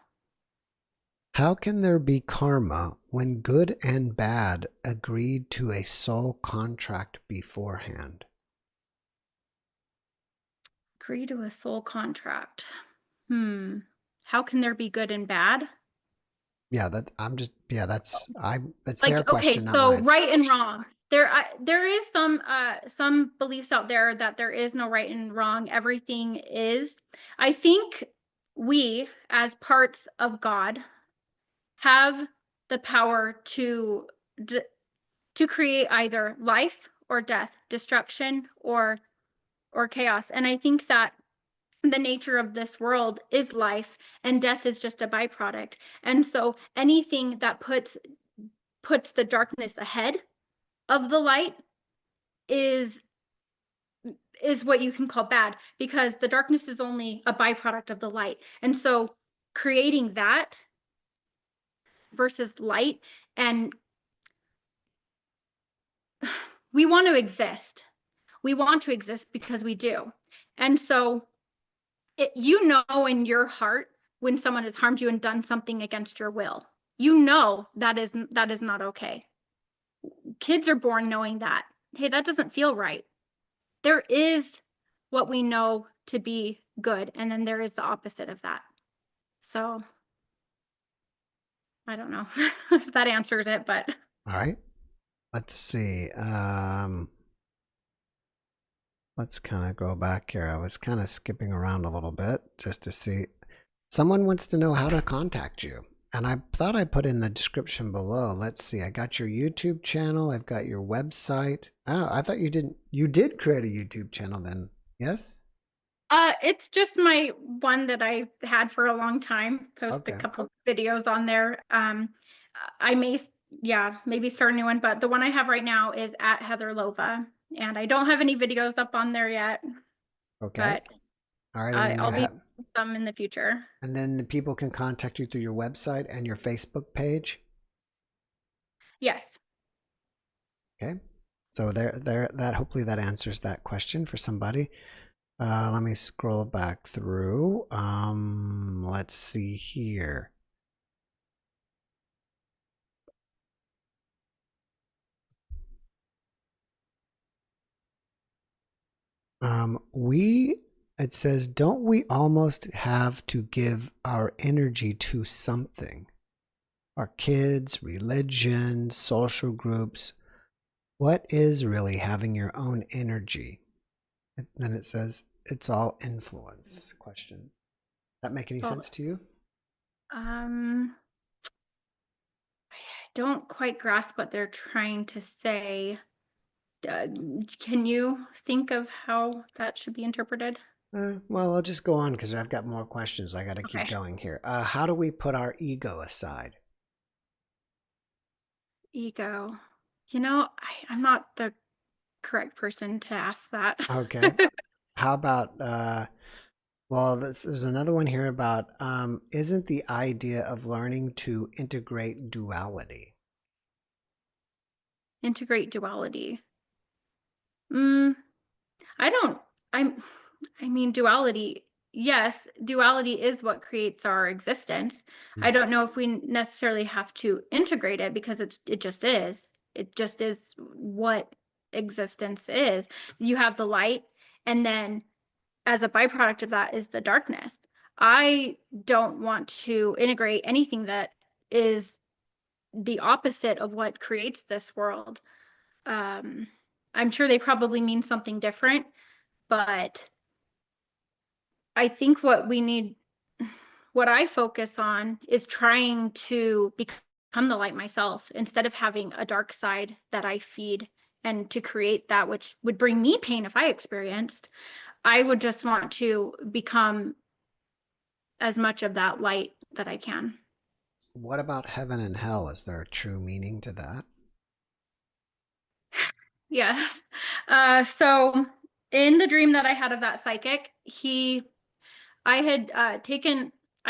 [SPEAKER 1] How can there be karma when good and bad agreed to a soul contract beforehand?
[SPEAKER 2] Agree to a soul contract. How can there be good and bad?
[SPEAKER 1] Yeah, that's their
[SPEAKER 2] Like, okay,
[SPEAKER 1] question, not
[SPEAKER 2] so
[SPEAKER 1] mine.
[SPEAKER 2] right and wrong. There is some beliefs out there that there is no right and wrong. Everything is. I think we, as parts of God, have the power to create either life or death, destruction or chaos. And I think that the nature of this world is life, and death is just a byproduct. And so anything that puts the darkness ahead of the light is what you can call bad, because the darkness is only a byproduct of the light. And so creating that versus light, and we want to exist. We want to exist because we do. And so you know in your heart when someone has harmed you and done something against your will. You know that is not okay. Kids are born knowing that. Hey, that doesn't feel right. There is what we know to be good, and then there is the opposite of that. So I don't know if that answers it, but
[SPEAKER 1] All right. Let's see. Let's kind of go back here. I was kind of skipping around a little bit just to see. Someone wants to know how to contact you. And I thought I put in the description below. Let's see. I got your YouTube channel. I've got your website. Oh, I thought you didn't. You did create a YouTube channel then. Yes?
[SPEAKER 2] it's just my one that I had for a long time. Post a
[SPEAKER 1] Okay.
[SPEAKER 2] couple videos on there. I may, yeah, maybe start a new one, but the one I have right now is at Heatherlova, and I don't have any videos up on there yet,
[SPEAKER 1] Okay.
[SPEAKER 2] but
[SPEAKER 1] All right. And then you
[SPEAKER 2] I'll be
[SPEAKER 1] have,
[SPEAKER 2] some in the future.
[SPEAKER 1] and then the people can contact you through your website and your Facebook page.
[SPEAKER 2] Yes.
[SPEAKER 1] Okay. So that hopefully that answers that question for somebody. Let me scroll back through. Let's see here. It says, don't we almost have to give our energy to something? Our kids, religion, social groups. What is really having your own energy? And then it says, it's all influence. Question. That make any
[SPEAKER 2] So,
[SPEAKER 1] sense to you?
[SPEAKER 2] I don't quite grasp what they're trying to say. Can you think of how that should be interpreted?
[SPEAKER 1] Well, I'll just go on because I've got more questions. I got to keep
[SPEAKER 2] Okay.
[SPEAKER 1] going here. How do we put our ego aside?
[SPEAKER 2] Ego. I'm not the correct person to ask that.
[SPEAKER 1] Okay. How about, well, there's another one here about, isn't the idea of learning to integrate duality?
[SPEAKER 2] Integrate duality. Mm, I don't, I'm, I mean, duality, yes, duality is what creates our existence.
[SPEAKER 1] Hmm.
[SPEAKER 2] I don't know if we necessarily have to integrate it because it just is. It just is what existence is. You have the light, and then as a byproduct of that is the darkness. I don't want to integrate anything that is the opposite of what creates this world. Um, I'm sure they probably mean something different, but I think what I focus on is trying to become the light myself instead of having a dark side that I feed and to create that which would bring me pain if I experienced. I would just want to become as much of that light that I can.
[SPEAKER 1] What about heaven and hell? Is there a true meaning to that?
[SPEAKER 2] Yes. So in the dream that I had of that psychic, I had I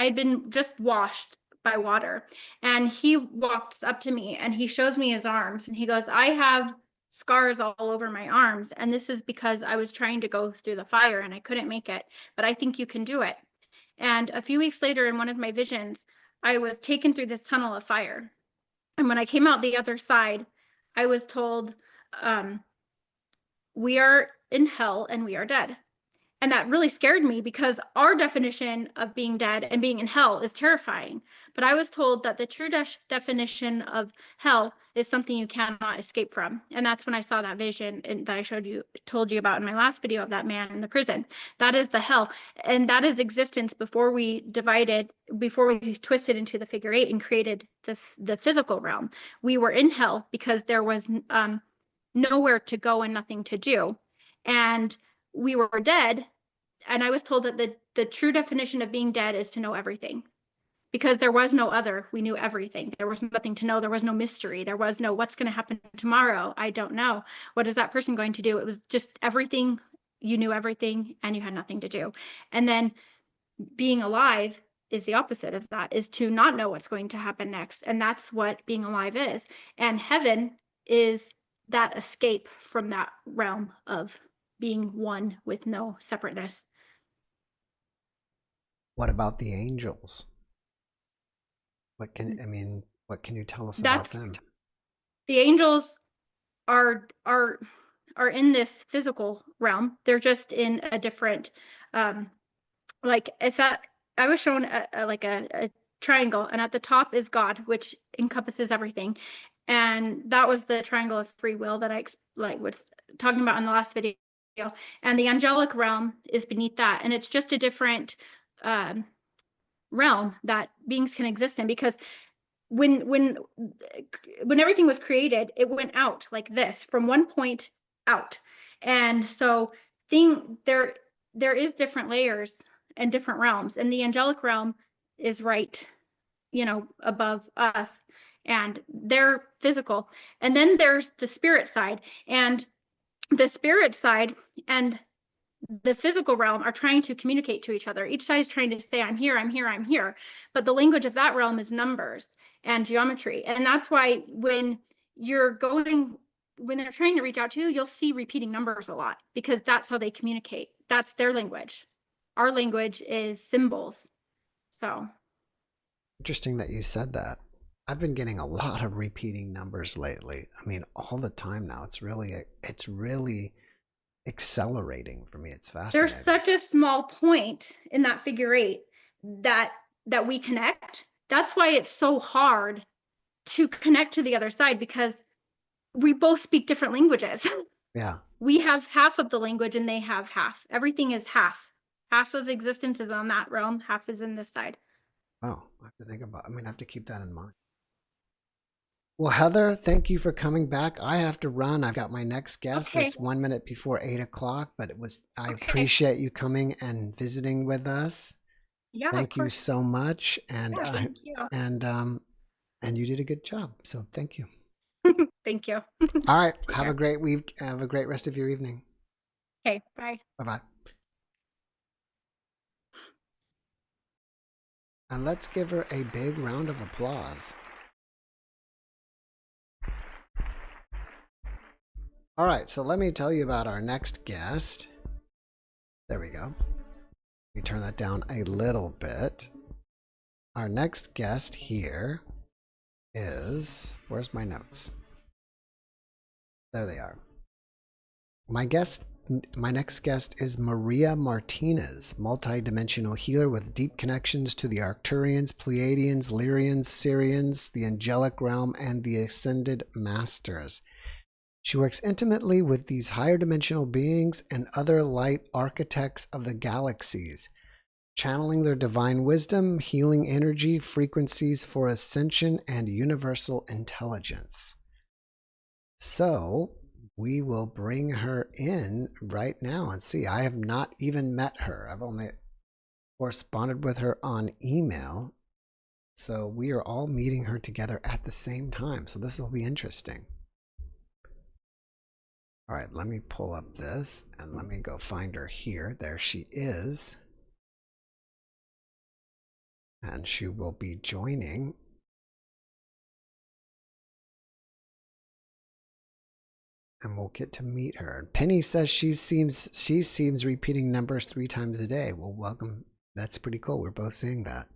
[SPEAKER 2] had been just washed by water, and he walks up to me and he shows me his arms and he goes, I have scars all over my arms, and this is because I was trying to go through the fire and I couldn't make it, but I think you can do it. And a few weeks later, in one of my visions, I was taken through this tunnel of fire. And when I came out the other side, I was told, um, we are in hell and we are dead. And that really scared me because our definition of being dead and being in hell is terrifying. But I was told that the true definition of hell is something you cannot escape from. And that's when I saw that vision that I told you about in my last video of that man in the prison. That is the hell. And that is existence before before we twisted into the figure eight and created the physical realm. We were in hell because there was nowhere to go and nothing to do. And we were dead, and I was told that the true definition of being dead is to know everything, because there was no other. We knew everything. There was nothing to know. There was no mystery. There was no what's going to happen tomorrow. I don't know. What is that person going to do? It was just everything. You knew everything and you had nothing to do. And then being alive is the opposite of that, is to not know what's going to happen next. And that's what being alive is. And heaven is that escape from that realm of being one with no separateness.
[SPEAKER 1] What about the angels? What can you tell us about
[SPEAKER 2] That's
[SPEAKER 1] them?
[SPEAKER 2] the angels are are are in this physical realm. They're just in a different like if I was shown a triangle, and at the top is God, which encompasses everything. And that was the triangle of free will that I was talking about in the last video. And the angelic realm is beneath that, and it's just a different um, realm that beings can exist in, because when when when everything was created, it went out like this from one point out. And so thing there is different layers and different realms, and the angelic realm is right, above us, and they're physical. And then there's the spirit side, and the spirit side and the physical realm are trying to communicate to each other. Each side is trying to say, I'm here, I'm here, I'm here. But the language of that realm is numbers and geometry. And that's why when they're trying to reach out to you, you'll see repeating numbers a lot, because that's how they communicate. That's their language. Our language is symbols. So
[SPEAKER 1] Interesting that you said that. I've been getting a lot of repeating numbers lately. I mean, all the time now. It's really accelerating for me. It's
[SPEAKER 2] there's
[SPEAKER 1] fascinating.
[SPEAKER 2] such a small point in that figure eight that we connect. That's why it's so hard to connect to the other side, because we both speak different languages.
[SPEAKER 1] Yeah.
[SPEAKER 2] We have half of the language and they have half. Everything is half. Half of existence is on that realm, half is in this side.
[SPEAKER 1] Oh, I have to think about. I have to keep that in mind. Well, Heather, thank you for coming back. I have to run. I've got my next guest.
[SPEAKER 2] Okay.
[SPEAKER 1] It's 1 minute before 8 o'clock, but I
[SPEAKER 2] Okay.
[SPEAKER 1] appreciate you coming and visiting with us.
[SPEAKER 2] Yeah, of
[SPEAKER 1] Thank you
[SPEAKER 2] course.
[SPEAKER 1] so much. And
[SPEAKER 2] Yeah,
[SPEAKER 1] I
[SPEAKER 2] thank you.
[SPEAKER 1] and you did a good job. So thank you.
[SPEAKER 2] Thank you.
[SPEAKER 1] All right.
[SPEAKER 2] Take
[SPEAKER 1] Have a
[SPEAKER 2] care.
[SPEAKER 1] great week. Have a great rest of your evening.
[SPEAKER 2] Okay, bye.
[SPEAKER 1] Bye-bye. And let's give her a big round of applause. All right, so let me tell you about our next guest. There we go. Let me turn that down a little bit. Our next guest here is, where's my notes? There they are. My next guest is Maria Martinez, multi-dimensional healer with deep connections to the Arcturians, Pleiadians, Lyrans, Syrians, the Angelic realm, and the Ascended Masters. She works intimately with these higher dimensional beings and other light architects of the galaxies, channeling their divine wisdom, healing energy, frequencies for ascension, and universal intelligence. So we will bring her in right now and see. I have not even met her. I've only corresponded with her on email. So we are all meeting her together at the same time. So this will be interesting. All right, let me pull up this and let me go find her here. There she is. And she will be joining. And we'll get to meet her. And Penny says she seems repeating numbers 3 times a day. Well, welcome. That's pretty cool. We're both seeing that.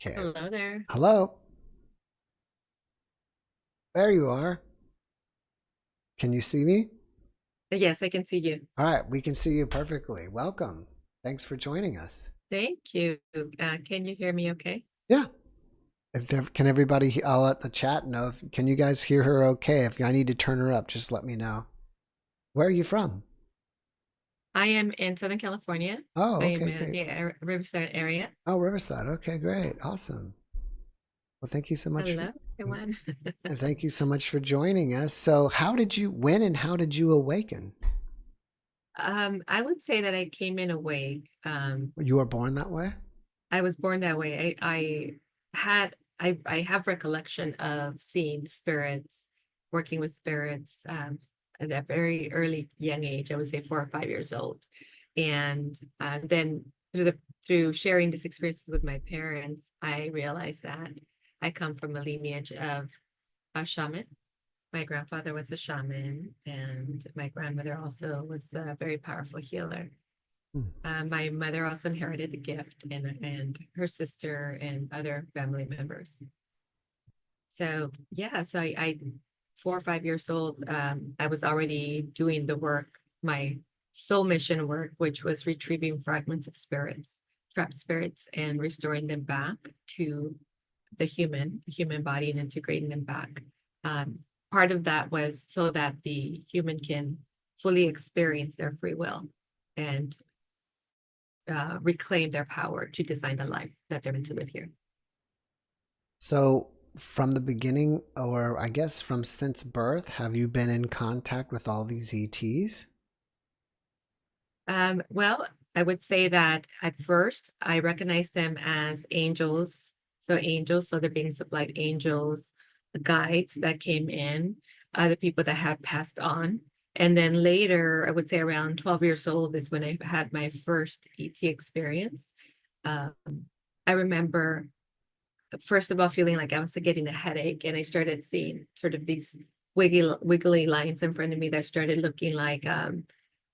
[SPEAKER 1] Okay.
[SPEAKER 3] Hello there.
[SPEAKER 1] Hello. There you are. Can you see me?
[SPEAKER 3] Yes, I can see you.
[SPEAKER 1] All right, we can see you perfectly. Welcome. Thanks for joining us.
[SPEAKER 3] Thank you. Can you hear me okay?
[SPEAKER 1] Yeah. Can everybody, I'll let the chat know. Can you guys hear her okay? If I need to turn her up, just let me know. Where are you from?
[SPEAKER 3] I am in Southern California.
[SPEAKER 1] Oh,
[SPEAKER 3] I
[SPEAKER 1] okay,
[SPEAKER 3] am in
[SPEAKER 1] great.
[SPEAKER 3] the Riverside area.
[SPEAKER 1] Oh, Riverside. Okay, great. Awesome. Well, thank you so much.
[SPEAKER 3] Hello, everyone.
[SPEAKER 1] And thank you so much for joining us. So when and how did you awaken?
[SPEAKER 3] I would say that I came in awake.
[SPEAKER 1] You were born that way?
[SPEAKER 3] I was born that way. I have recollection of seeing spirits, working with spirits, at a very early young age. I would say 4 or 5 years old. And then through sharing these experiences with my parents, I realized that I come from a lineage of a shaman. My grandfather was a shaman, and my grandmother also was a very powerful healer. My mother also inherited the gift, and her sister and other family members. So yeah, so I 4 or 5 years old, I was already doing the work, my soul mission work, which was retrieving fragments of spirits, trapped spirits, and restoring them back to the human body and integrating them back. Part of that was so that the human can fully experience their free will and reclaim their power to design the life that they're meant to live here.
[SPEAKER 1] So from the beginning, or I guess from since birth, have you been in contact with all these ETs?
[SPEAKER 3] Well, I would say that at first I recognized them as angels. So angels, so they're beings of light, angels, the guides that came in, the people that had passed on. And then later, I would say around 12 years old is when I had my first ET experience. I remember, first of all, feeling like I was getting a headache, and I started seeing sort of these wiggly lines in front of me that started looking like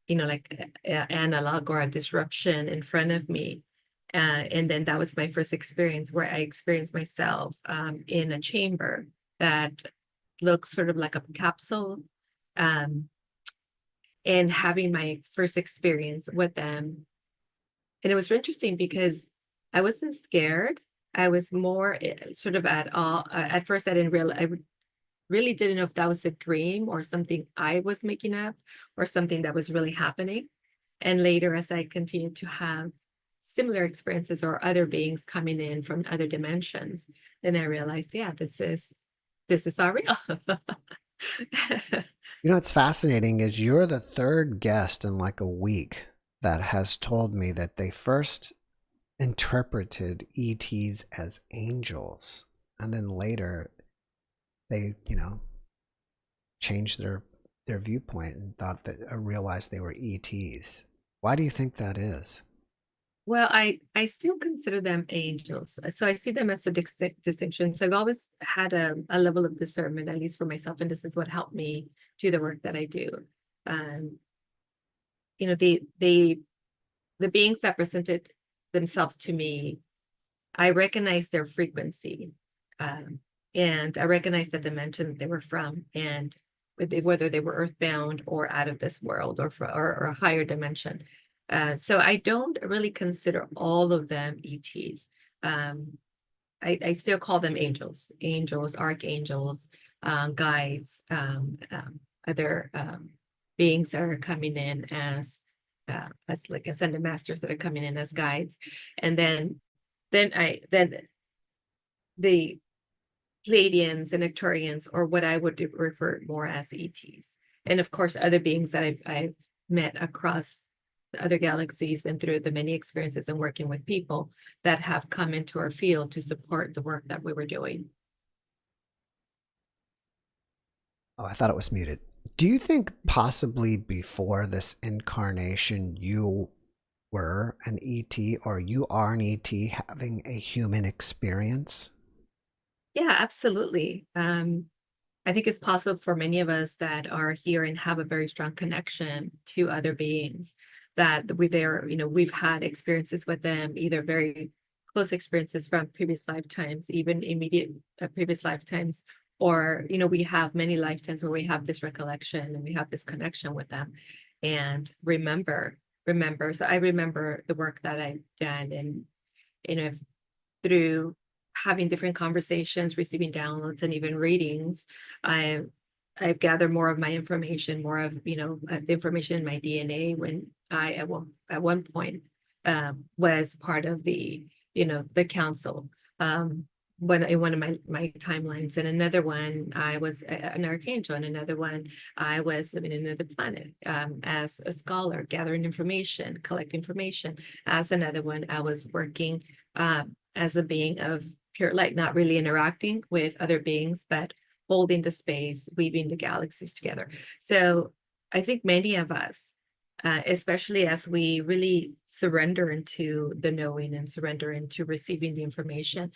[SPEAKER 3] like analog or a disruption in front of me. And then that was my first experience where I experienced myself in a chamber that looks sort of like a capsule. And having my first experience with them. And it was interesting because I wasn't scared. I was more sort of at first I didn't realize, I really didn't know if that was a dream or something I was making up or something that was really happening. And later, as I continued to have similar experiences or other beings coming in from other dimensions, then I realized, yeah, this is all real.
[SPEAKER 1] You know, what's fascinating is you're the third guest in like a week that has told me that they first interpreted ETs as angels, and then later they, changed their viewpoint and thought that realized they were ETs. Why do you think that is?
[SPEAKER 3] Well, I still consider them angels. So I see them as a distinction. So I've always had a level of discernment, at least for myself, and this is what helped me do the work that I do. The beings that presented themselves to me, I recognize their frequency, and I recognize the dimension that they were from, and whether they were earthbound or out of this world or a higher dimension. So I don't really consider all of them ETs. I still call them angels, archangels, guides, other beings that are coming in as like ascended masters that are coming in as guides. And then the Pleiadians and Arcturians, or what I would refer more as ETs. And of course, other beings that I've met across the other galaxies and through the many experiences and working with people that have come into our field to support the work that we were doing.
[SPEAKER 1] Oh, I thought it was muted. Do you think possibly before this incarnation you were an ET, or you are an ET having a human experience?
[SPEAKER 3] Yeah, absolutely. I think it's possible for many of us that are here and have a very strong connection to other beings, that we've had experiences with them, either very close experiences from previous lifetimes, even immediate previous lifetimes, or we have many lifetimes where we have this recollection and we have this connection with them, and remember. So I remember the work that I've done, and through having different conversations, receiving downloads, and even readings, I've gathered more of my information, more of information in my DNA, when I at one point was part of the council, when in one of my timelines, and another one I was an archangel, and another one I was living in another planet as a scholar, gathering information, collecting information. As another one, I was working as a being of pure light, not really interacting with other beings, but holding the space, weaving the galaxies together. So I think many of us, especially as we really surrender into the knowing and surrender into receiving the information,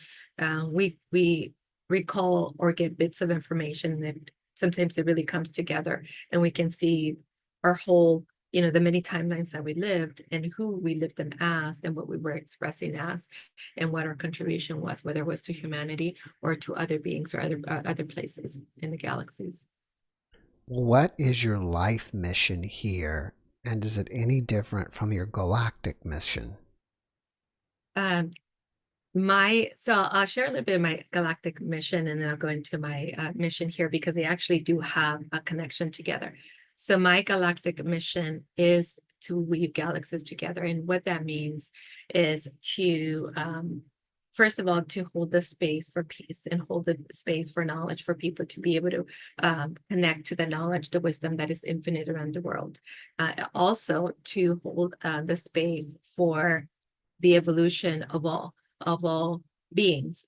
[SPEAKER 3] we recall or get bits of information, and sometimes it really comes together, and we can see our whole, the many timelines that we lived, and who we lived them as, and what we were expressing as, and what our contribution was, whether it was to humanity or to other beings or other places in the galaxies.
[SPEAKER 1] What is your life mission here, and is it any different from your galactic mission?
[SPEAKER 3] So I'll share a little bit of my galactic mission, and then I'll go into my mission here, because they actually do have a connection together. So my galactic mission is to weave galaxies together. And what that means is to, first of all, to hold the space for peace and hold the space for knowledge, for people to be able to connect to the knowledge, the wisdom that is infinite around the world. Also to hold the space for the evolution of all beings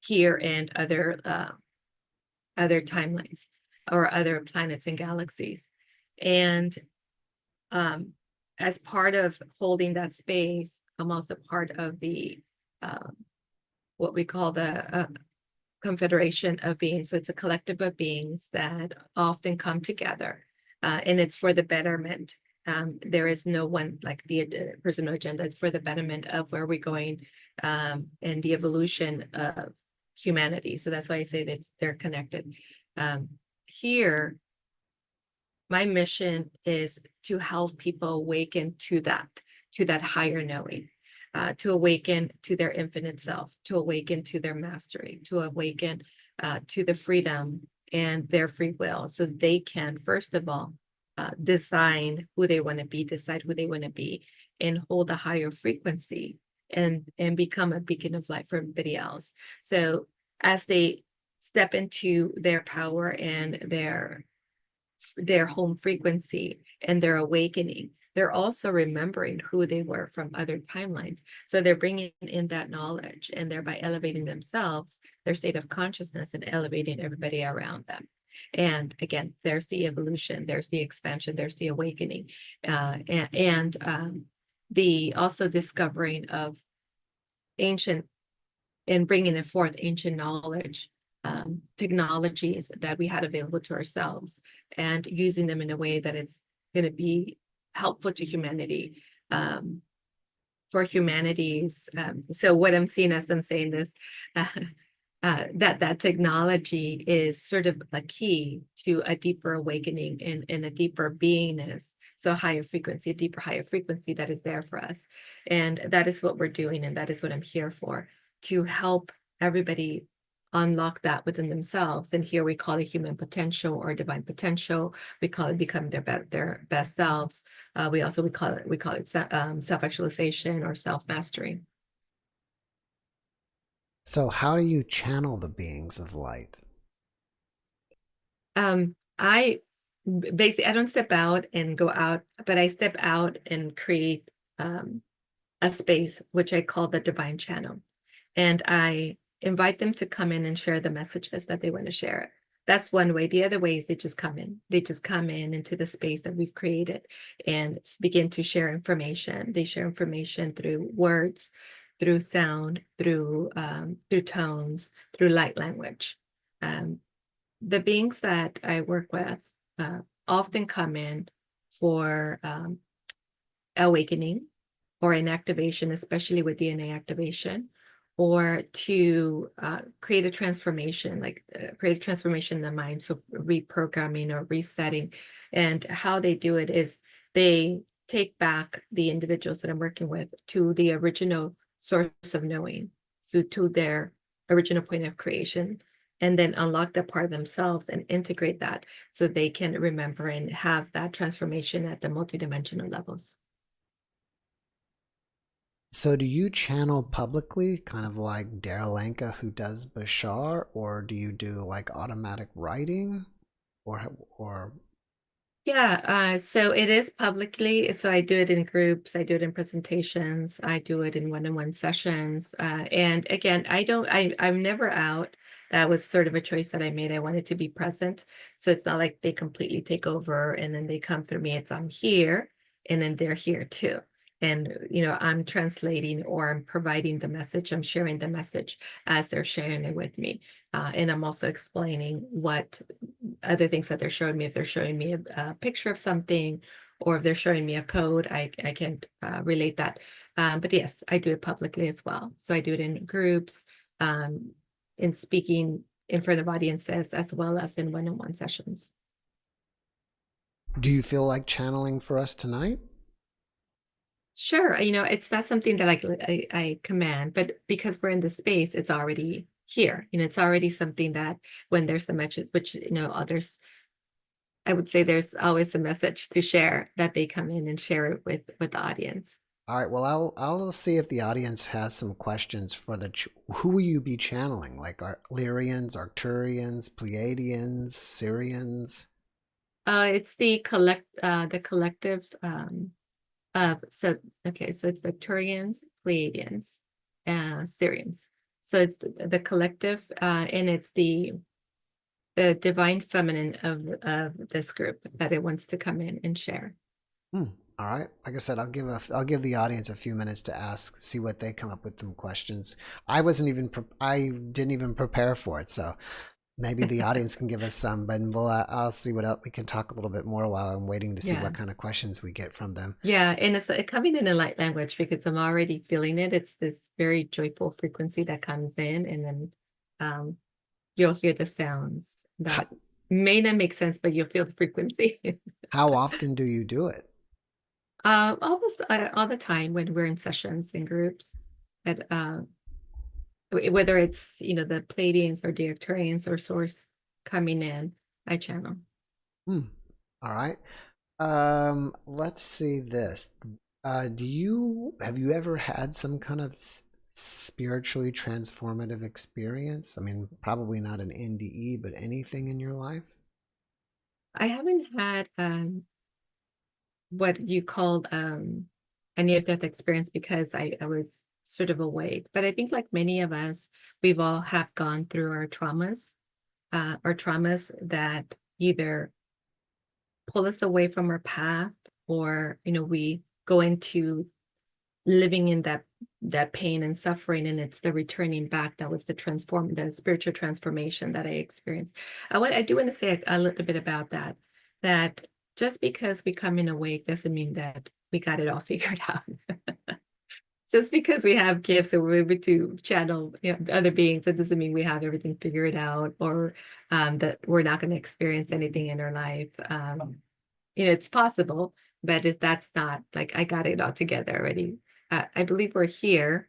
[SPEAKER 3] here and other timelines or other planets and galaxies. And as part of holding that space, I'm also part of the what we call the confederation of beings. So it's a collective of beings that often come together, and it's for the betterment. There is no one like the personal agenda. It's for the betterment of where we're going, and the evolution of humanity. So that's why I say that they're connected. Here, my mission is to help people awaken to that higher knowing, to awaken to their infinite self, to awaken to their mastery, to awaken to the freedom and their free will, so they can, first of all, design who they want to be, decide who they want to be, and hold a higher frequency and become a beacon of light for everybody else. So as they step into their power and their home frequency and their awakening, they're also remembering who they were from other timelines. So they're bringing in that knowledge and thereby elevating themselves, their state of consciousness, and elevating everybody around them. And again, there's the evolution, there's the expansion, there's the awakening, and the also discovering of ancient and bringing it forth ancient knowledge, technologies that we had available to ourselves, and using them in a way that it's going to be helpful to humanity, for humanities. So what I'm seeing as I'm saying this, that technology is sort of a key to a deeper awakening and a deeper beingness. So a higher frequency, a deeper, higher frequency that is there for us. And that is what we're doing. And that is what I'm here for, to help everybody unlock that within themselves. And here we call it human potential or divine potential. We call it becoming their best selves. We call it self-actualization or self-mastery.
[SPEAKER 1] So how do you channel the beings of light?
[SPEAKER 3] I basically, I don't step out and go out, but I step out and create a space which I call the divine channel. And I invite them to come in and share the messages that they want to share. That's one way. The other way is they just come in. They just come in into the space that we've created and begin to share information. They share information through words, through sound, through tones, through light language. The beings that I work with often come in for awakening or an activation, especially with DNA activation, or to create a transformation, create a transformation in the mind, so reprogramming or resetting. And how they do it is they take back the individuals that I'm working with to the original source of knowing, so to their original point of creation, and then unlock that part of themselves and integrate that so they can remember and have that transformation at the multidimensional levels.
[SPEAKER 1] So do you channel publicly, kind of like Darylenka who does Bashar, or do you do like automatic writing, or
[SPEAKER 3] Yeah, so it is publicly. So I do it in groups, I do it in presentations, I do it in one-on-one sessions. And again, I'm never out. That was sort of a choice that I made. I wanted to be present. So it's not like they completely take over and then they come through me. It's I'm here and then they're here too. And, I'm translating or I'm providing the message, I'm sharing the message as they're sharing it with me. And I'm also explaining what other things that they're showing me. If they're showing me a picture of something, or if they're showing me a code, I can relate that. But yes, I do it publicly as well. So I do it in groups, in speaking in front of audiences, as well as in one-on-one sessions.
[SPEAKER 1] do you feel like channeling for us tonight?
[SPEAKER 3] Sure, it's not something that I command, but because we're in the space, it's already here. It's already something that when there's a message, which others, I would say there's always a message to share, that they come in and share it with the audience.
[SPEAKER 1] All right, well, I'll see if the audience has some questions for who will you be channeling? Like Lyrans, Arcturians, Pleiadians, Syrians?
[SPEAKER 3] It's the collective. So it's the Arcturians, Pleiadians, Syrians. So it's the collective, and it's the divine feminine of this group that it wants to come in and share.
[SPEAKER 1] All right. Like I said, I'll give the audience a few minutes to ask, see what they come up with some questions. I didn't even prepare for it, so maybe the audience can give us some. But I'll see what else we can talk a little bit more while I'm waiting to see what kind of questions we get from them.
[SPEAKER 3] Yeah, and it's coming in a light language because I'm already feeling it. It's this very joyful frequency that comes in, and then you'll hear the sounds that may not make sense, but you'll feel the frequency.
[SPEAKER 1] How often do you do it?
[SPEAKER 3] Almost all the time when we're in sessions in groups, at whether it's the Pleiadians or the Arcturians or source coming in, I channel.
[SPEAKER 1] All right. Let's see this. Have you ever had some kind of spiritually transformative experience? I mean, probably not an NDE, but anything in your life?
[SPEAKER 3] I haven't had what you called a near-death experience because I was sort of awake. But I think like many of us, we've all have gone through our traumas that either pull us away from our path, or we go into living in that pain and suffering, and it's the returning back that was the spiritual transformation that I experienced. I do want to say a little bit about that just because we come in awake doesn't mean that we got it all figured out. Just because we have gifts and we're able to channel other beings, that doesn't mean we have everything figured out, or that we're not going to experience anything in our life. It's possible, but that's not like I got it all together already. I believe we're here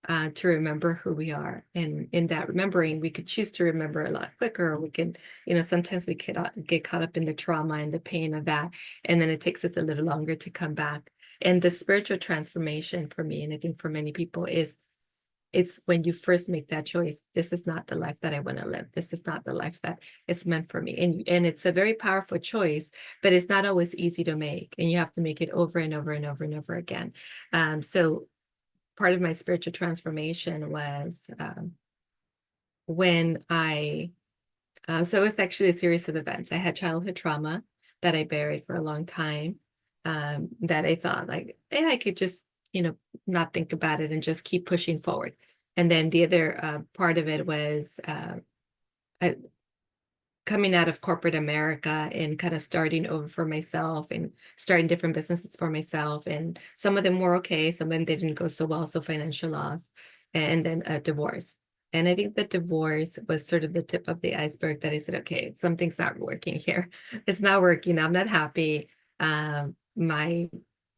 [SPEAKER 3] to remember who we are. And in that remembering, we could choose to remember a lot quicker, or we can, sometimes we could get caught up in the trauma and the pain of that. And then it takes us a little longer to come back. And the spiritual transformation for me, and I think for many people, it's when you first make that choice. This is not the life that I want to live. This is not the life that is meant for me. And it's a very powerful choice, but it's not always easy to make. And you have to make it over and over and over and over again. So part of my spiritual transformation was when so it was actually a series of events. I had childhood trauma that I buried for a long time, that I thought like, hey, I could just, not think about it and just keep pushing forward. And then the other part of it was coming out of corporate America and kind of starting over for myself and starting different businesses for myself. And some of them were okay, some of them didn't go so well, so financial loss, and then a divorce. And I think the divorce was sort of the tip of the iceberg that I said, okay, something's not working here. It's not working. I'm not happy. My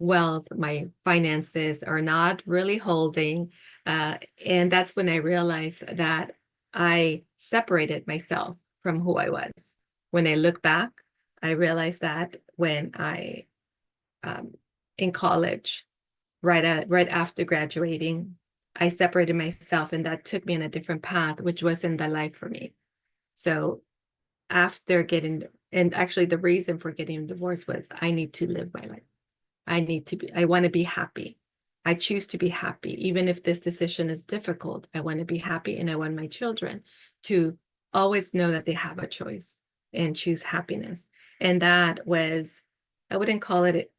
[SPEAKER 3] wealth, my finances are not really holding. And that's when I realized that I separated myself from who I was. When I look back, I realized that when I, in college, right after graduating, I separated myself, and that took me in a different path, which wasn't the life for me. So after and actually the reason for getting divorced was I need to live my life. I want to be happy. I choose to be happy. Even if this decision is difficult, I want to be happy, and I want my children to always know that they have a choice and choose happiness. And that was, I wouldn't call it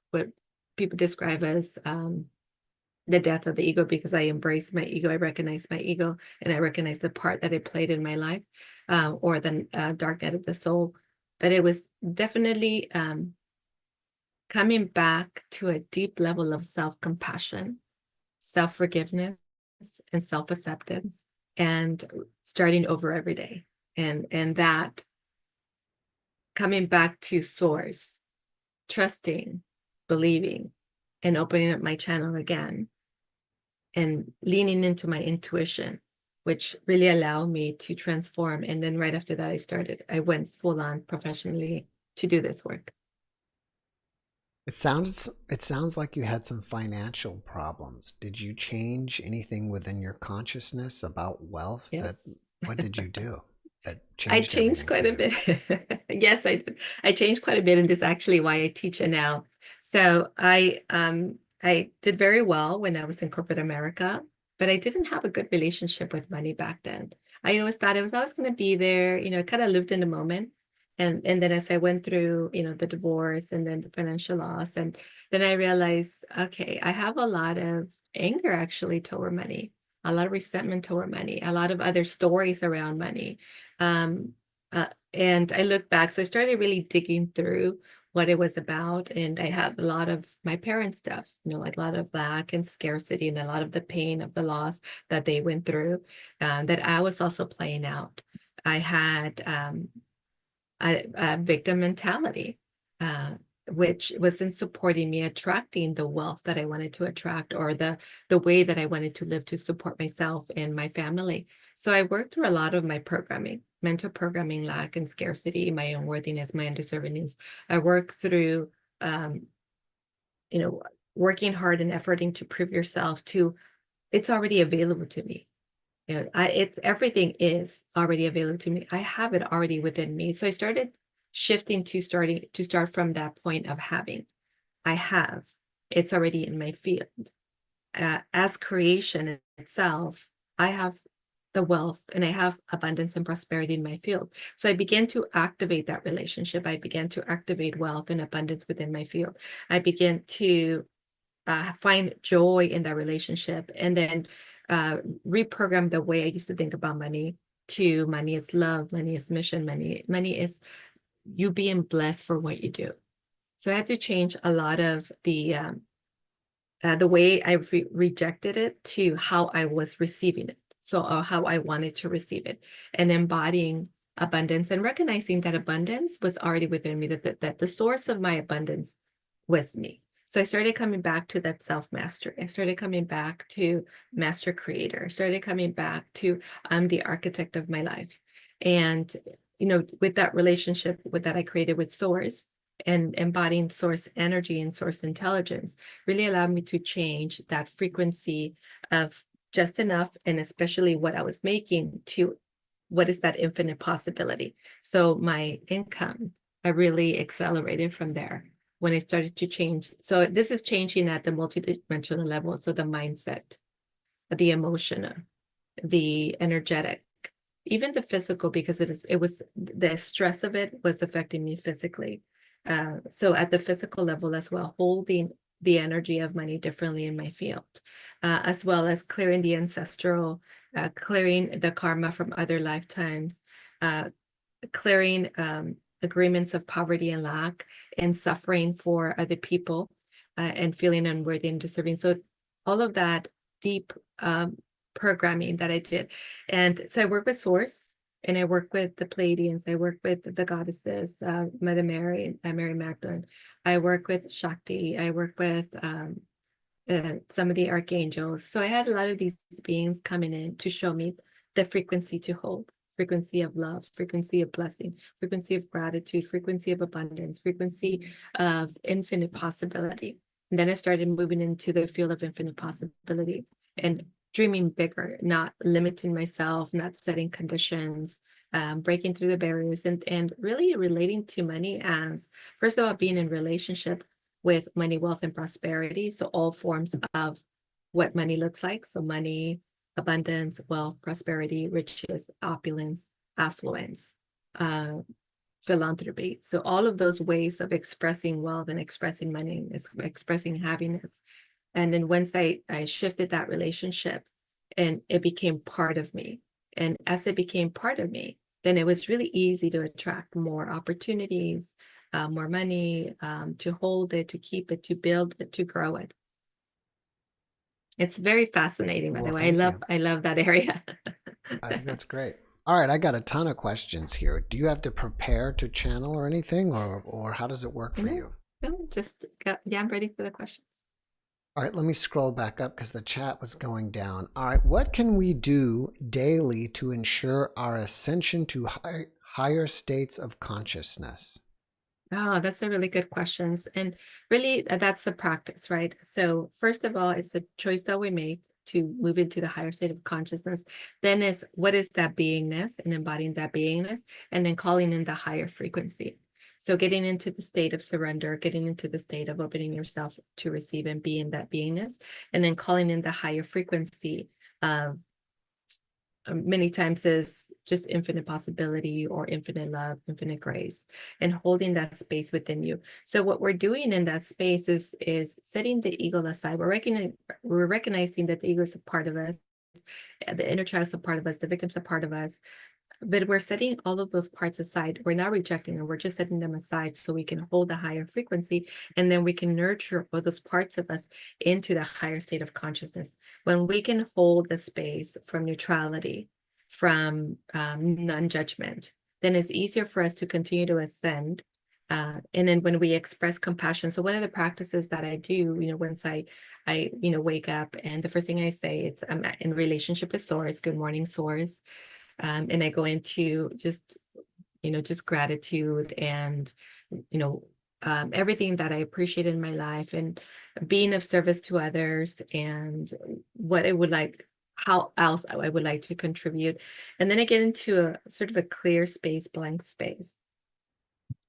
[SPEAKER 3] what people describe as the death of the ego, because I embrace my ego. I recognize my ego, and I recognize the part that it played in my life, or the dark night of the soul. But it was definitely coming back to a deep level of self-compassion, self-forgiveness, and self-acceptance, and starting over every day. And that coming back to source, trusting, believing, and opening up my channel again, and leaning into my intuition, which really allowed me to transform. And then right after that, I went full on professionally to do this work.
[SPEAKER 1] It sounds like you had some financial problems. Did you change anything within your consciousness about wealth?
[SPEAKER 3] Yes.
[SPEAKER 1] What did you do that
[SPEAKER 3] I
[SPEAKER 1] changed
[SPEAKER 3] changed quite a bit. Yes, I did. I changed quite a bit, and this is actually why I teach it now. So I did very well when I was in corporate America, but I didn't have a good relationship with money back then. I always thought it was always going to be there, kind of lived in the moment. And then as I went through, the divorce and then the financial loss, and then I realized, okay, I have a lot of anger actually toward money, a lot of resentment toward money, a lot of other stories around money. And I look back, so I started really digging through what it was about. And I had a lot of my parents' stuff, like a lot of lack and scarcity, and a lot of the pain of the loss that they went through, that I was also playing out. I had a victim mentality, which wasn't supporting me attracting the wealth that I wanted to attract, or the way that I wanted to live to support myself and my family. So I worked through a lot of my programming, mental programming, lack and scarcity, my unworthiness, my undeservedness. I worked through, working hard and efforting to prove yourself to, it's already available to me. Everything is already available to me. I have it already within me. So I started shifting to start from that point of having. I have, it's already in my field. As creation itself, I have the wealth and I have abundance and prosperity in my field. So I began to activate that relationship. I began to activate wealth and abundance within my field. I began to find joy in that relationship, and then reprogram the way I used to think about money to money is love, money is mission, money is you being blessed for what you do. So I had to change a lot of the way I rejected it to how I was receiving it. So how I wanted to receive it, and embodying abundance and recognizing that abundance was already within me, that the source of my abundance was me. So I started coming back to that self-mastery. I started coming back to master creator. I started coming back to I'm the architect of my life. And, with that relationship that I created with source and embodying source energy and source intelligence really allowed me to change that frequency of just enough, and especially what I was making, to what is that infinite possibility. So my income, I really accelerated from there when I started to change. So this is changing at the multidimensional level. So the mindset, the emotional, the energetic, even the physical, because it was the stress of it was affecting me physically. So at the physical level as well, holding the energy of money differently in my field, as well as clearing the ancestral, clearing the karma from other lifetimes, clearing agreements of poverty and lack and suffering for other people, and feeling unworthy and deserving. So all of that deep programming that I did. And so I work with Source, and I work with the Pleiadians. I work with the goddesses, Mother Mary, Mary Magdalene. I work with Shakti. I work with some of the archangels. So I had a lot of these beings coming in to show me the frequency to hold. Frequency of love, frequency of blessing, frequency of gratitude, frequency of abundance, frequency of infinite possibility. And then I started moving into the field of infinite possibility and dreaming bigger, not limiting myself, not setting conditions, breaking through the barriers, and really relating to money as, first of all, being in relationship with money, wealth, and prosperity. So all forms of what money looks like. So money, abundance, wealth, prosperity, riches, opulence, affluence, philanthropy. So all of those ways of expressing wealth and expressing money, expressing happiness. And then once I shifted that relationship, and it became part of me. And as it became part of me, then it was really easy to attract more opportunities, more money, to hold it, to keep it, to build it, to grow it. It's very fascinating, by the way. I love that area.
[SPEAKER 1] I think that's great. All right, I got a ton of questions here. Do you have to prepare to channel or anything, or how does it work for you?
[SPEAKER 3] No, I'm ready for the questions.
[SPEAKER 1] All right, let me scroll back up because the chat was going down. All right, what can we do daily to ensure our ascension to higher states of consciousness?
[SPEAKER 3] Oh, that's a really good question. And really, that's a practice, right? So first of all, it's a choice that we make to move into the higher state of consciousness. Then is, what is that beingness, and embodying that beingness, and then calling in the higher frequency. So getting into the state of surrender, getting into the state of opening yourself to receive and be in that beingness, and then calling in the higher frequency of many times is just infinite possibility or infinite love, infinite grace, and holding that space within you. So what we're doing in that space is setting the ego aside. We're recognizing that the ego is a part of us, the inner child is a part of us, the victim's a part of us. But we're setting all of those parts aside. We're not rejecting them. We're just setting them aside so we can hold a higher frequency, and then we can nurture all those parts of us into the higher state of consciousness. When we can hold the space from neutrality, from non-judgment, then it's easier for us to continue to ascend And then when we express compassion, so one of the practices that I do, once I wake up, and the first thing I say, it's I'm in relationship with Source. Good morning, Source. And I go into just gratitude and, everything that I appreciate in my life and being of service to others and what I would like, how else I would like to contribute. And then I get into a sort of a clear space, blank space.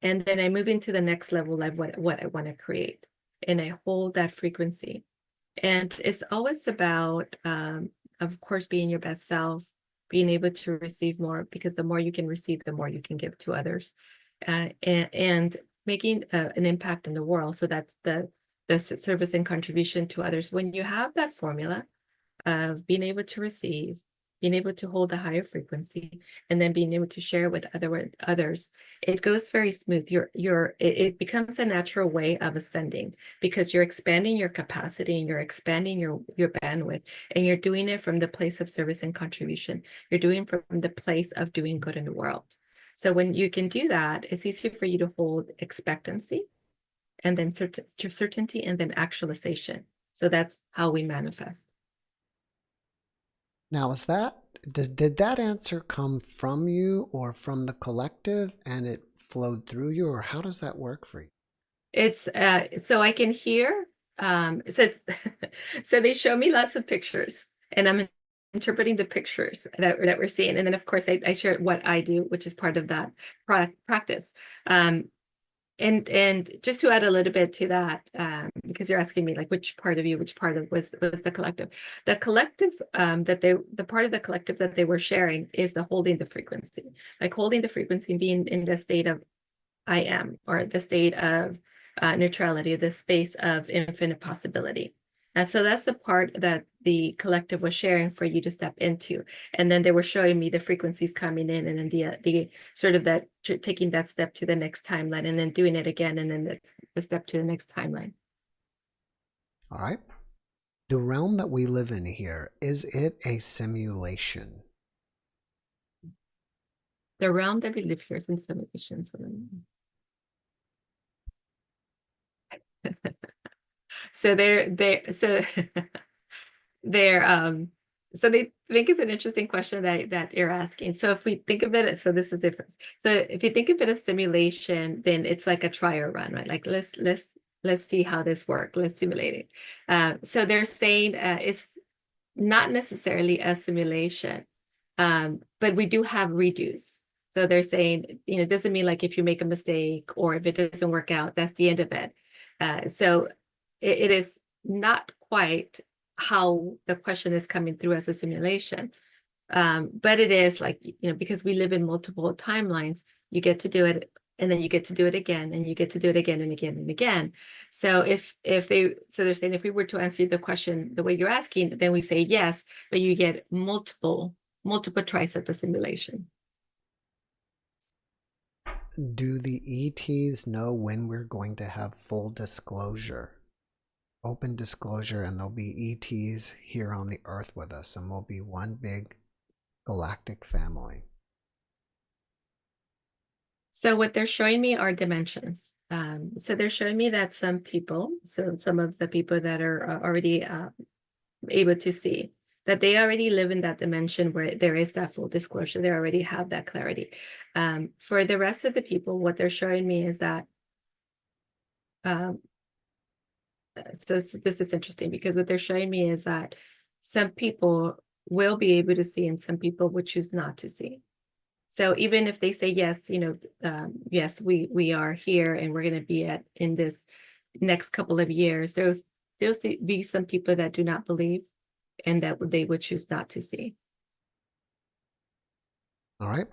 [SPEAKER 3] And then I move into the next level of what I want to create. And I hold that frequency. And it's always about, of course, being your best self, being able to receive more, because the more you can receive, the more you can give to others, and making an impact in the world. So that's the service and contribution to others. When you have that formula of being able to receive, being able to hold a higher frequency, and then being able to share with others, it goes very smooth. It becomes a natural way of ascending, because you're expanding your capacity and you're expanding your bandwidth, and you're doing it from the place of service and contribution. You're doing it from the place of doing good in the world. So when you can do that, it's easier for you to hold expectancy, and then certainty, and then actualization. So that's how we manifest.
[SPEAKER 1] Now, did that answer come from you or from the collective and it flowed through you, or how does that work for you?
[SPEAKER 3] It's so I can hear, so so they show me lots of pictures, and I'm interpreting the pictures that we're seeing. And then of course I share what I do, which is part of that practice. And just to add a little bit to that, because you're asking me like which part of was the collective. The collective, the part of the collective that they were sharing is the holding the frequency, like holding the frequency and being in the state of I am, or the state of neutrality, the space of infinite possibility. And so that's the part that the collective was sharing for you to step into. And then they were showing me the frequencies coming in, and then the sort of that taking that step to the next timeline, and then doing it again, and then the step to the next timeline.
[SPEAKER 1] All right. The realm that we live in here, is it a simulation?
[SPEAKER 3] The realm that we live here is in simulation. So so they think it's an interesting question that you're asking. So if we think of it, so this is different. So if you think of it as simulation, then it's like a trial run, right? Like let's see how this works. Let's simulate it. So they're saying it's not necessarily a simulation, but we do have redos. So they're saying, it doesn't mean like if you make a mistake or if it doesn't work out, that's the end of it. So it is not quite how the question is coming through as a simulation. But it is like, because we live in multiple timelines, you get to do it, and then you get to do it again, and you get to do it again and again and again. So they're saying if we were to answer the question the way you're asking, then we say yes, but you get multiple tries at the simulation.
[SPEAKER 1] Do the ETs know when we're going to have full disclosure? Open disclosure, and there'll be ETs here on the Earth with us, and we'll be one big galactic family.
[SPEAKER 3] So what they're showing me are dimensions. So they're showing me that some of the people that are already able to see, that they already live in that dimension where there is that full disclosure. They already have that clarity. For the rest of the people, what they're showing me is that so this is interesting, because what they're showing me is that some people will be able to see and some people would choose not to see. So even if they say yes, yes, we are here and we're going to be in this next couple of years, there'll be some people that do not believe and that they would choose not to see.
[SPEAKER 1] All right.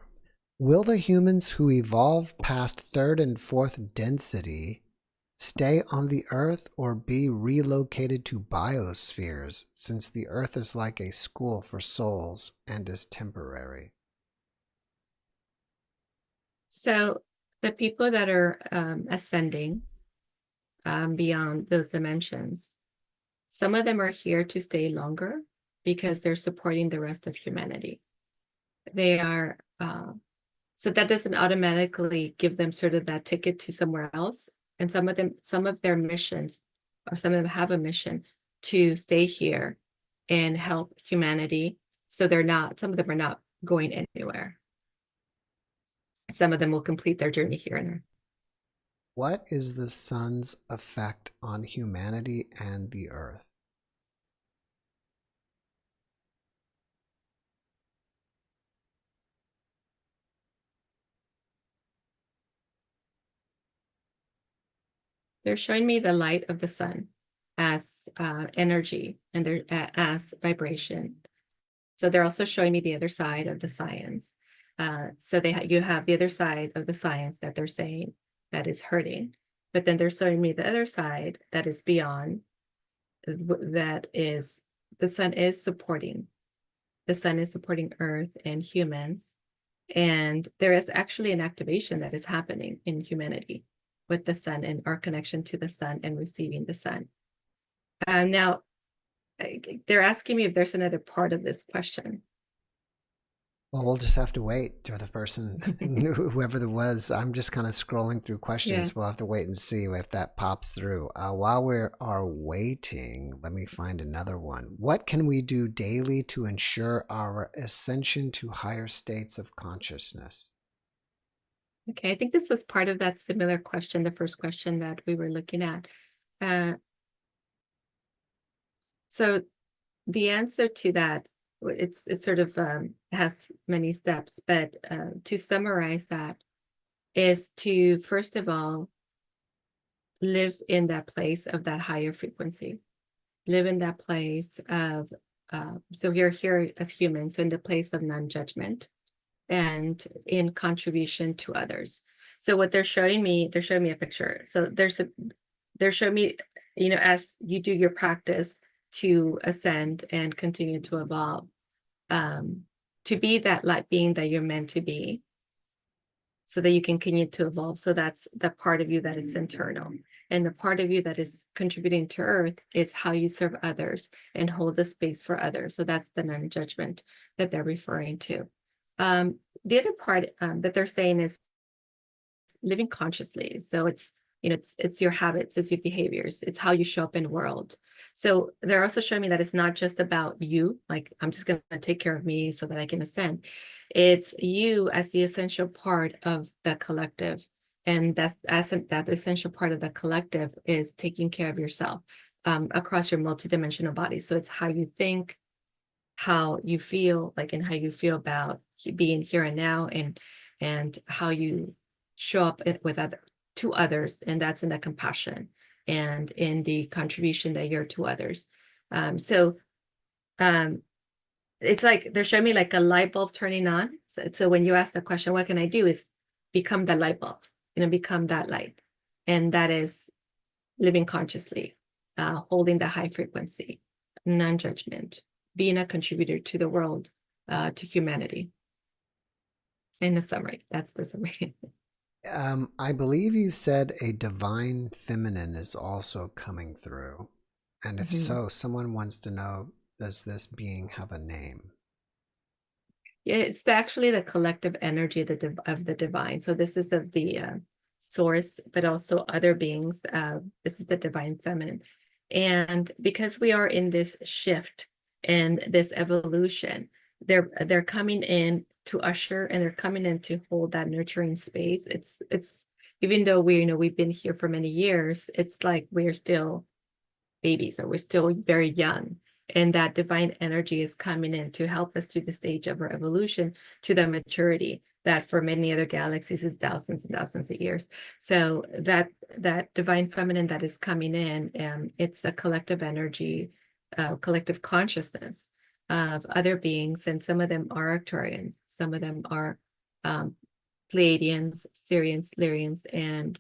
[SPEAKER 1] Will the humans who evolve past third and fourth density stay on the Earth or be relocated to biospheres, since the Earth is like a school for souls and is temporary?
[SPEAKER 3] So the people that are ascending beyond those dimensions, some of them are here to stay longer because they're supporting the rest of humanity. They are So that doesn't automatically give them sort of that ticket to somewhere else. And some of their missions, or some of them have a mission to stay here and help humanity. So some of them are not going anywhere. Some of them will complete their journey here and there.
[SPEAKER 1] What is the sun's effect on humanity and the earth?
[SPEAKER 3] They're showing me the light of the sun as energy, and they're as vibration. So they're also showing me the other side of the science. So you have the other side of the science that they're saying that is hurting, but then they're showing me the other side that is beyond. That is, the sun is supporting. The sun is supporting Earth and humans, and there is actually an activation that is happening in humanity with the sun and our connection to the sun and receiving the sun. Now, they're asking me if there's another part of this question.
[SPEAKER 1] Well, we'll just have to wait till the person, whoever there was. I'm just kind of scrolling through questions.
[SPEAKER 3] Yeah.
[SPEAKER 1] We'll have to wait and see if that pops through. While we are waiting, let me find another one. What can we do daily to ensure our ascension to higher states of consciousness?
[SPEAKER 3] Okay, I think this was part of that similar question, the first question that we were looking at. So the answer to that, it's sort of has many steps, but to summarize that is to, first of all, live in that place of that higher frequency. Live in that place of, so we're here as humans, so in the place of non-judgment and in contribution to others. So what they're showing me a picture. So they're showing me, as you do your practice to ascend and continue to evolve, to be that light being that you're meant to be, so that you can continue to evolve. So that's the part of you that is internal. And the part of you that is contributing to Earth is how you serve others and hold the space for others. So that's the non-judgment that they're referring to. The other part that they're saying is living consciously. So it's your habits, it's your behaviors, it's how you show up in the world. So they're also showing me that it's not just about you, like I'm just going to take care of me so that I can ascend. It's you as the essential part of the collective. And that essential part of the collective is taking care of yourself across your multidimensional body. So it's how you think, how you feel, like, and how you feel about being here and now, and how you show up to others, and that's in the compassion and in the contribution that you're to others. It's like they're showing me like a light bulb turning on. So when you ask the question, what can I do, is become the light bulb, become that light. And that is living consciously, holding the high frequency, non-judgment, being a contributor to the world, to humanity. In the summary, that's the summary.
[SPEAKER 1] I believe you said a divine feminine is also coming through. And if so, someone wants to know, does this being have a name?
[SPEAKER 3] Yeah, it's actually the collective energy of the divine. So this is of the source, but also other beings. This is the divine feminine. And because we are in this shift and this evolution, they're coming in to usher, and they're coming in to hold that nurturing space. It's even though we've been here for many years, it's like we're still babies, or we're still very young. And that divine energy is coming in to help us to the stage of our evolution to the maturity that for many other galaxies is thousands and thousands of years. So that divine feminine that is coming in, it's a collective energy, collective consciousness of other beings, and some of them are Arcturians, some of them are Pleiadians, Syrians, Lyrans, and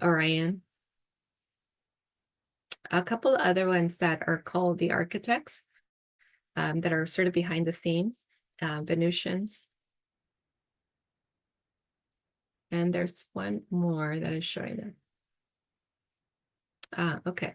[SPEAKER 3] Orion. A couple of other ones that are called the architects, that are sort of behind the scenes, Venusians. And there's one more that is showing them. Okay.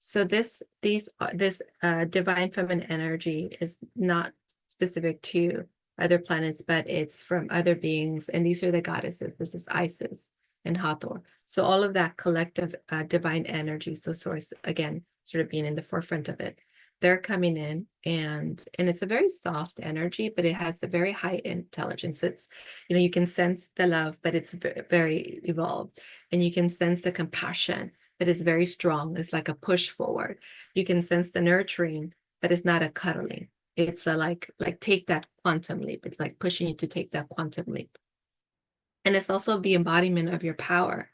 [SPEAKER 3] So this divine feminine energy is not specific to other planets, but it's from other beings. And these are the goddesses. This is Isis and Hathor. So all of that collective divine energy, so source, again, sort of being in the forefront of it, they're coming in, and it's a very soft energy, but it has a very high intelligence. It's, you know, you can sense the love, but it's very evolved, and you can sense the compassion, but it's very strong. It's like a push forward. You can sense the nurturing, but it's not a cuddling. It's a like take that quantum leap. It's like pushing you to take that quantum leap. And it's also the embodiment of your power.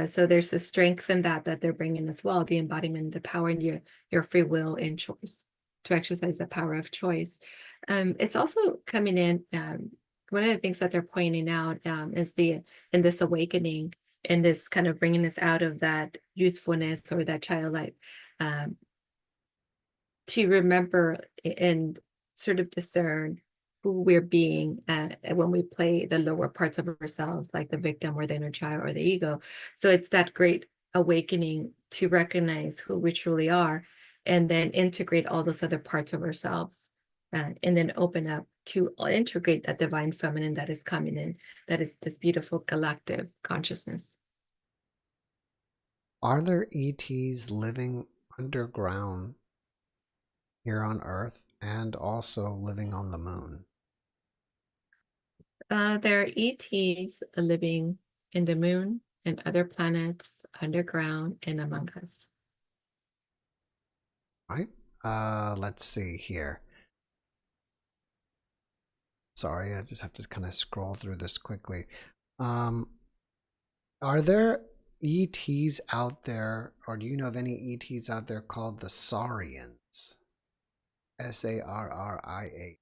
[SPEAKER 3] So there's a strength in that they're bringing as well, the embodiment, the power in your free will and choice, to exercise the power of choice. It's also coming in, one of the things that they're pointing out is in this awakening, and this kind of bringing us out of that youthfulness or that childlike, to remember and sort of discern who we're being when we play the lower parts of ourselves, like the victim or the inner child or the ego. So it's that great awakening to recognize who we truly are, and then integrate all those other parts of ourselves, and then open up to integrate that divine feminine that is coming in, that is this beautiful collective consciousness.
[SPEAKER 1] Are there ETs living underground here on Earth and also living on the moon?
[SPEAKER 3] There are ETs living in the moon and other planets, underground and among us.
[SPEAKER 1] Right. Let's see here. Sorry, I just have to kind of scroll through this quickly. Are there ETs out there, or do you know of any ETs out there called the Saurians? Sarrias.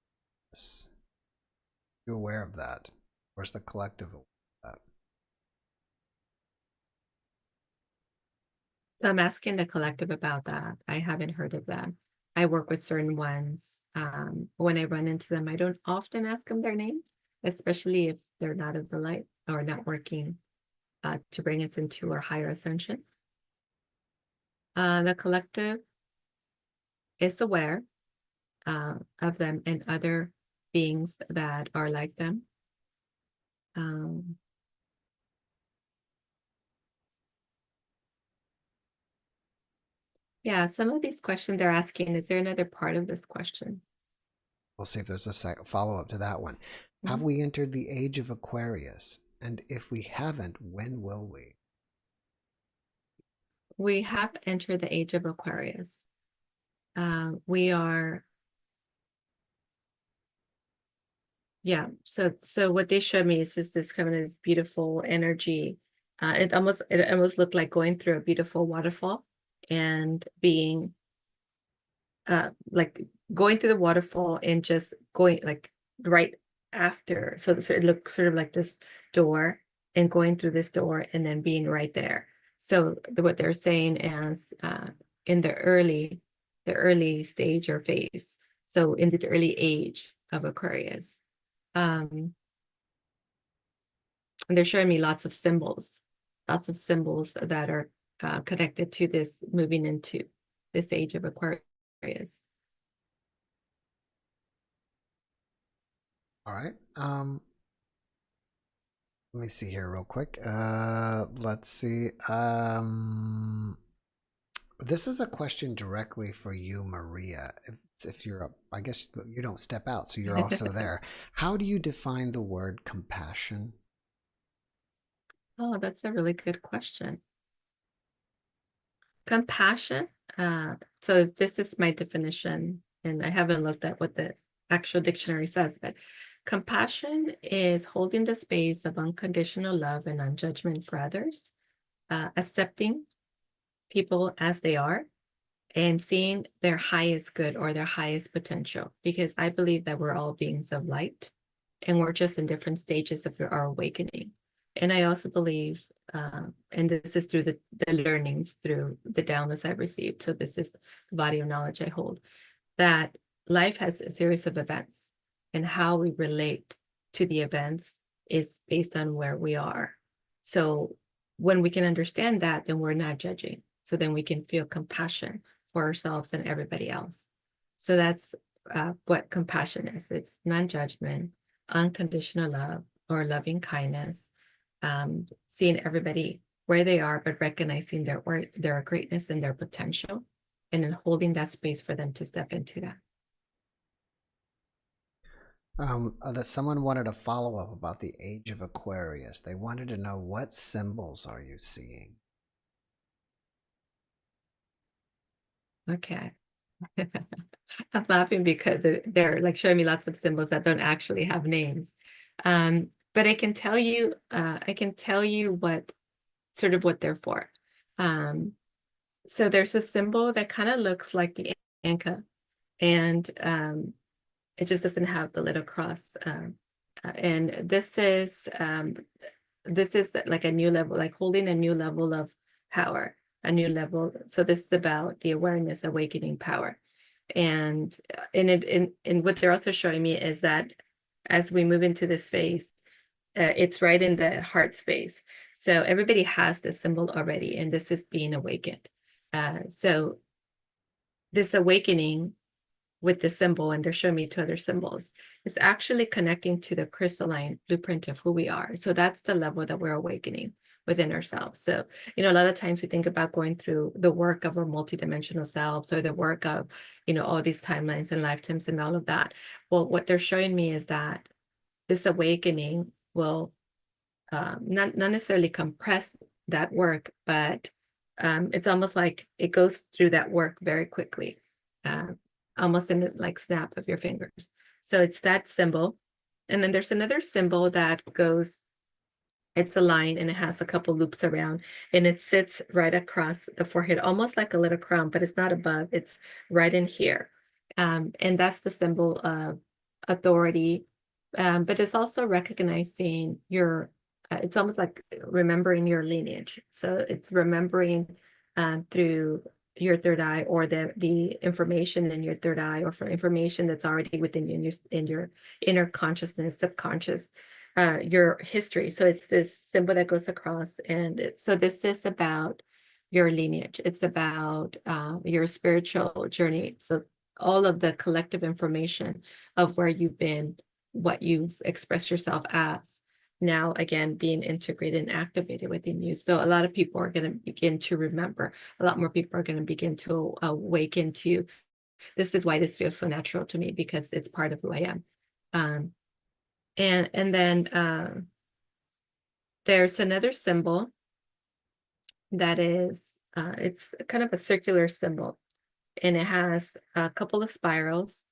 [SPEAKER 1] You aware of that? Or is the collective aware of that?
[SPEAKER 3] So I'm asking the collective about that. I haven't heard of that. I work with certain ones. When I run into them, I don't often ask them their name, especially if they're not of the light or not working to bring us into our higher ascension. The collective is aware of them and other beings that are like them. Yeah, some of these questions they're asking, is there another part of this question?
[SPEAKER 1] We'll see if there's a follow-up to that one. Have we entered the age of Aquarius? And if we haven't, when will we?
[SPEAKER 3] We have entered the age of Aquarius. We are, yeah. So what they showed me is just this kind of this beautiful energy. It almost looked like going through a beautiful waterfall and being like going through the waterfall and just going like right after. So it looked sort of like this door, and going through this door and then being right there. So what they're saying is in the early stage or phase. So in the early age of Aquarius. And they're showing me lots of symbols that are connected to this moving into this age of Aquarius.
[SPEAKER 1] All right. Let me see here real quick. Let's see. This is a question directly for you, Maria. If you're up, I guess you don't step out, so you're also there. How do you define the word compassion?
[SPEAKER 3] Oh, that's a really good question. Compassion. So this is my definition, and I haven't looked at what the actual dictionary says, but compassion is holding the space of unconditional love and non-judgment for others, accepting people as they are, and seeing their highest good or their highest potential. Because I believe that we're all beings of light, and we're just in different stages of our awakening. And I also believe, and this is through the learnings, through the downloads I've received, so this is the body of knowledge I hold, that life has a series of events, and how we relate to the events is based on where we are. So when we can understand that, then we're not judging. So then we can feel compassion for ourselves and everybody else. So that's what compassion is. It's non-judgment, unconditional love, or loving kindness, seeing everybody where they are, but recognizing their greatness and their potential, and then holding that space for them to step into that.
[SPEAKER 1] That someone wanted a follow-up about the age of Aquarius. They wanted to know, what symbols are you seeing?
[SPEAKER 3] Okay. I'm laughing because they're like showing me lots of symbols that don't actually have names. But I can tell you what sort of what they're for. So there's a symbol that kind of looks like the anka, and it just doesn't have the little cross. And this is like a new level, like holding a new level of power, a new level. So this is about the awareness, awakening power. And what they're also showing me is that as we move into this phase, it's right in the heart space. So everybody has this symbol already, and this is being awakened. So this awakening with the symbol, and they're showing me two other symbols, is actually connecting to the crystalline blueprint of who we are. So that's the level that we're awakening within ourselves. So, a lot of times we think about going through the work of our multidimensional selves, or the work of, all these timelines and lifetimes and all of that. Well, what they're showing me is that this awakening will not necessarily compress that work, but it's almost like it goes through that work very quickly, almost in the like snap of your fingers. So it's that symbol. And then there's another symbol that goes, it's a line, and it has a couple loops around, and it sits right across the forehead, almost like a little crown, but it's not above, it's right in here. And that's the symbol of authority. But it's also recognizing your, it's almost like remembering your lineage. So it's remembering through your third eye, or the information in your third eye, or for information that's already within you in your inner consciousness, subconscious, your history. So it's this symbol that goes across, and so this is about your lineage. It's about your spiritual journey. So all of the collective information of where you've been, what you've expressed yourself as, now again being integrated and activated within you. So a lot of people are going to begin to remember. A lot more people are going to begin to awaken to, this is why this feels so natural to me, because it's part of who I am. And then there's another symbol that is, it's kind of a circular symbol, and it has a couple of spirals,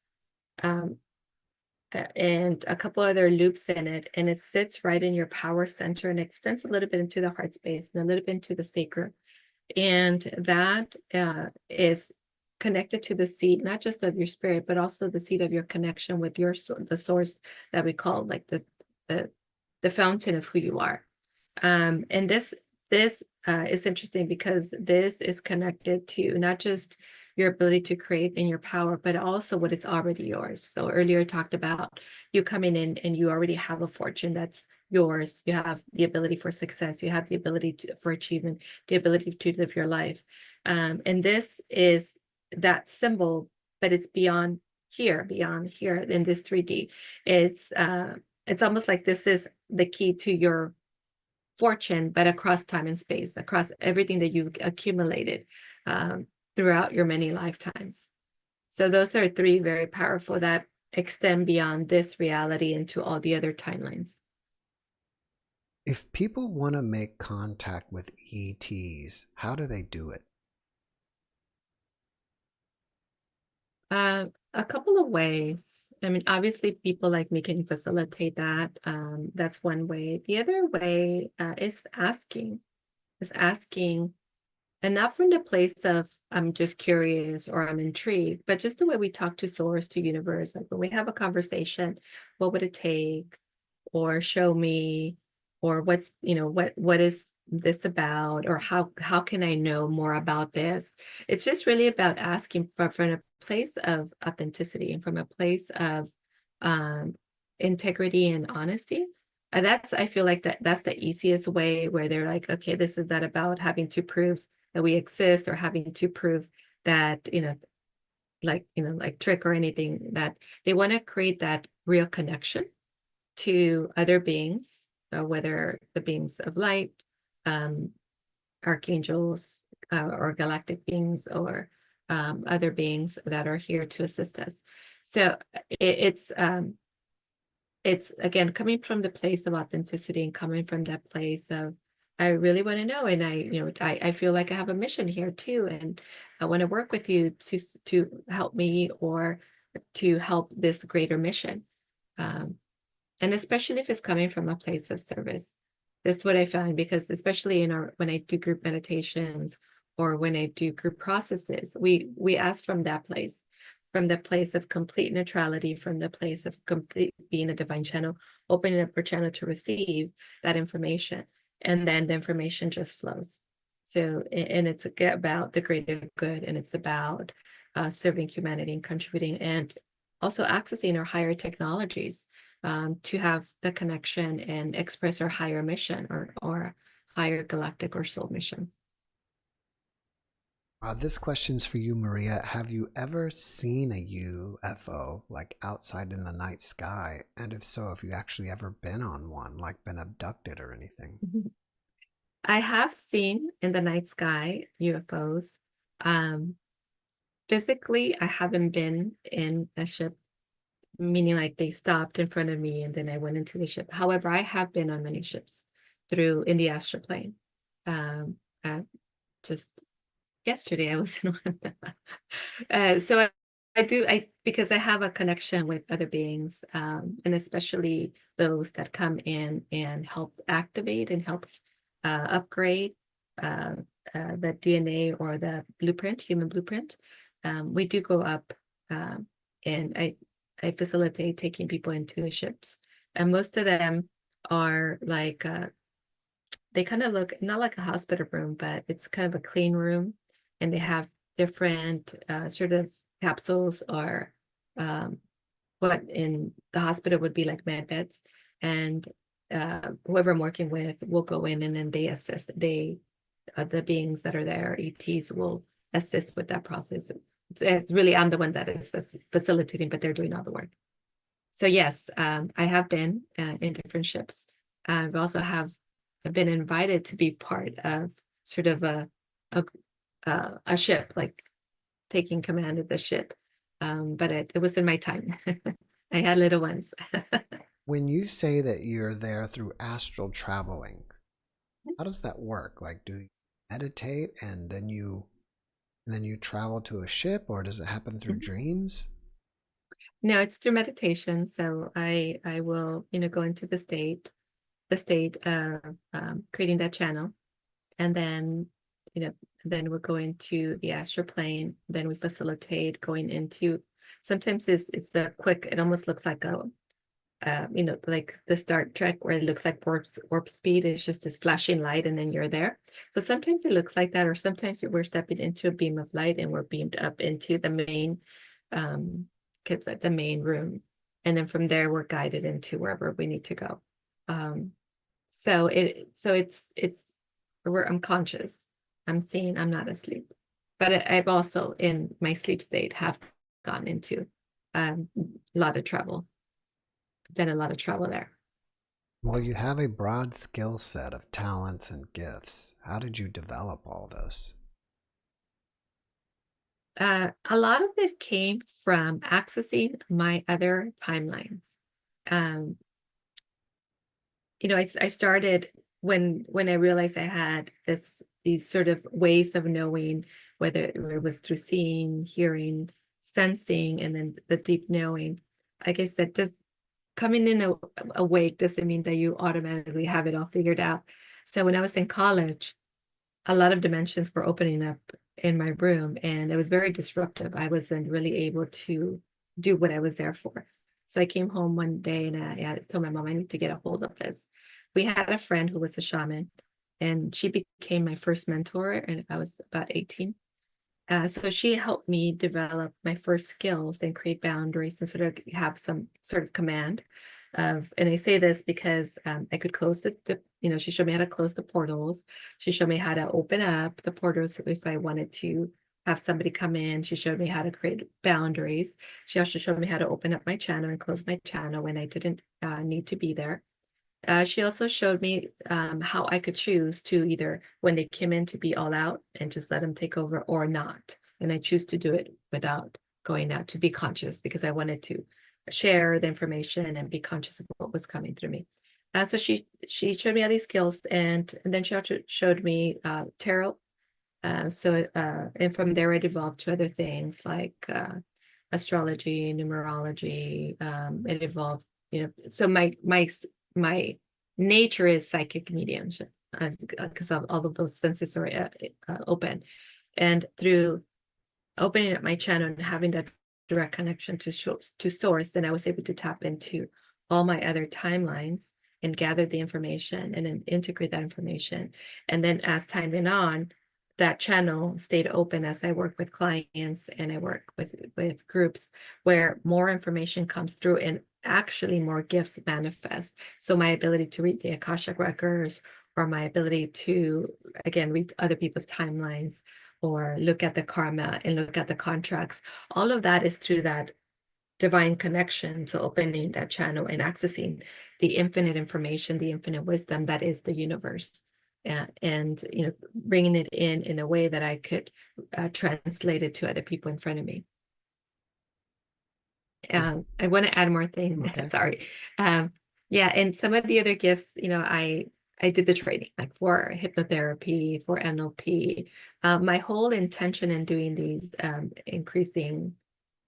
[SPEAKER 3] and a couple other loops in it, and it sits right in your power center, and extends a little bit into the heart space and a little bit into the sacrum. And that is connected to the seed, not just of your spirit, but also the seed of your connection with the source that we call like the fountain of who you are. And this is interesting, because this is connected to not just your ability to create in your power, but also what is already yours. So earlier I talked about you coming in and you already have a fortune that's yours. You have the ability for success. You have the ability for achievement, the ability to live your life. And this is that symbol, but it's beyond here in this 3D. It's almost like this is the key to your fortune, but across time and space, across everything that you've accumulated throughout your many lifetimes. So those are three very powerful that extend beyond this reality into all the other timelines.
[SPEAKER 1] If people want to make contact with ETs, how do they do it?
[SPEAKER 3] A couple of ways. I mean, obviously people like me can facilitate that. That's one way. The other way is asking, and not from the place of I'm just curious or I'm intrigued, but just the way we talk to source, to universe. Like when we have a conversation, what would it take? Or show me, or what's, what is this about? Or how can I know more about this? It's just really about asking from a place of authenticity and from a place of integrity and honesty. And I feel like that's the easiest way, where they're like, okay, this is not about having to prove that we exist, or having to prove that, like, like trick or anything, that they want to create that real connection to other beings, whether the beings of light, archangels, or galactic beings, or other beings that are here to assist us. So it's again coming from the place of authenticity and coming from that place of, I really want to know, and I feel like I have a mission here too, and I want to work with you to help me, or to help this greater mission. And especially if it's coming from a place of service. That's what I found, because especially when I do group meditations, or when I do group processes, we ask from that place, from the place of complete neutrality, from the place of complete being a divine channel, opening up our channel to receive that information. And then the information just flows. So, and it's about the greater good, and it's about serving humanity and contributing, and also accessing our higher technologies, to have the connection and express our higher mission, or higher galactic or soul mission.
[SPEAKER 1] This question's for you, Maria. Have you ever seen a UFO, like outside in the night sky? And if so, have you actually ever been on one, like been abducted or anything?
[SPEAKER 3] I have seen in the night sky UFOs. Physically, I haven't been in a ship, meaning like they stopped in front of me and then I went into the ship. However, I have been on many ships in the astral plane. Just yesterday I was in one. So because I have a connection with other beings, and especially those that come in and help activate and help upgrade the DNA or the blueprint, human blueprint. We do go up, and I facilitate taking people into the ships, and most of them are like, they kind of look not like a hospital room, but it's kind of a clean room, and they have different sort of capsules, or what in the hospital would be like med beds, and whoever I'm working with will go in, and then they assist. The beings that are there, ETs, will assist with that process. It's really, I'm the one that is facilitating, but they're doing all the work. So yes, I have been in different ships. I've also been invited to be part of sort of a ship, like taking command of the ship. But it was in my time. I had little ones.
[SPEAKER 1] When you say that you're there through astral traveling, how does that work? Like, do you meditate and then you travel to a ship, or does it happen through dreams?
[SPEAKER 3] No, it's through meditation. So I will, go into the state of creating that channel, and then, then we'll go into the astral plane. Then we facilitate going into. Sometimes it's a quick. It almost looks like like the Star Trek, where it looks like warp speed. It's just this flashing light, and then you're there. So sometimes it looks like that, or sometimes we're stepping into a beam of light and we're beamed up into the main, kids at the main room, and then from there we're guided into wherever we need to go. So I'm conscious. I'm seeing. I'm not asleep, but I've also in my sleep state have gone into a lot of travel. Done a lot of travel there.
[SPEAKER 1] Well, you have a broad skill set of talents and gifts. How did you develop all this?
[SPEAKER 3] A lot of it came from accessing my other timelines. I started when I realized I had these sort of ways of knowing, whether it was through seeing, hearing, sensing, and then the deep knowing. Like I said, this coming in awake doesn't mean that you automatically have it all figured out. So when I was in college, a lot of dimensions were opening up in my room, and it was very disruptive. I wasn't really able to do what I was there for. So I came home one day and I told my mom, I need to get a hold of this. We had a friend who was a shaman, and she became my first mentor, and I was about 18. So she helped me develop my first skills and create boundaries and sort of have some sort of command of, and I say this because I could close she showed me how to close the portals. She showed me how to open up the portals if I wanted to have somebody come in. She showed me how to create boundaries. She also showed me how to open up my channel and close my channel when I didn't need to be there. She also showed me how I could choose to either, when they came in, to be all out and just let them take over, or not. And I choose to do it without going out, to be conscious, because I wanted to share the information and be conscious of what was coming through me. So she showed me all these skills, and then she also showed me tarot. And from there it evolved to other things like astrology, numerology. It evolved, so my nature is psychic mediumship, because all of those senses are open. And through opening up my channel and having that direct connection to source, then I was able to tap into all my other timelines and gather the information and then integrate that information. And then as time went on, that channel stayed open as I work with clients and I work with groups where more information comes through and actually more gifts manifest. So my ability to read the Akashic records, or my ability to, again, read other people's timelines, or look at the karma and look at the contracts, all of that is through that divine connection. So opening that channel and accessing the infinite information, the infinite wisdom that is the universe. And bringing it in a way that I could translate it to other people in front of me. I want to add more things.
[SPEAKER 1] Okay.
[SPEAKER 3] Sorry. Yeah, and some of the other gifts, I did the training, like for hypnotherapy, for NLP. My whole intention in doing these, increasing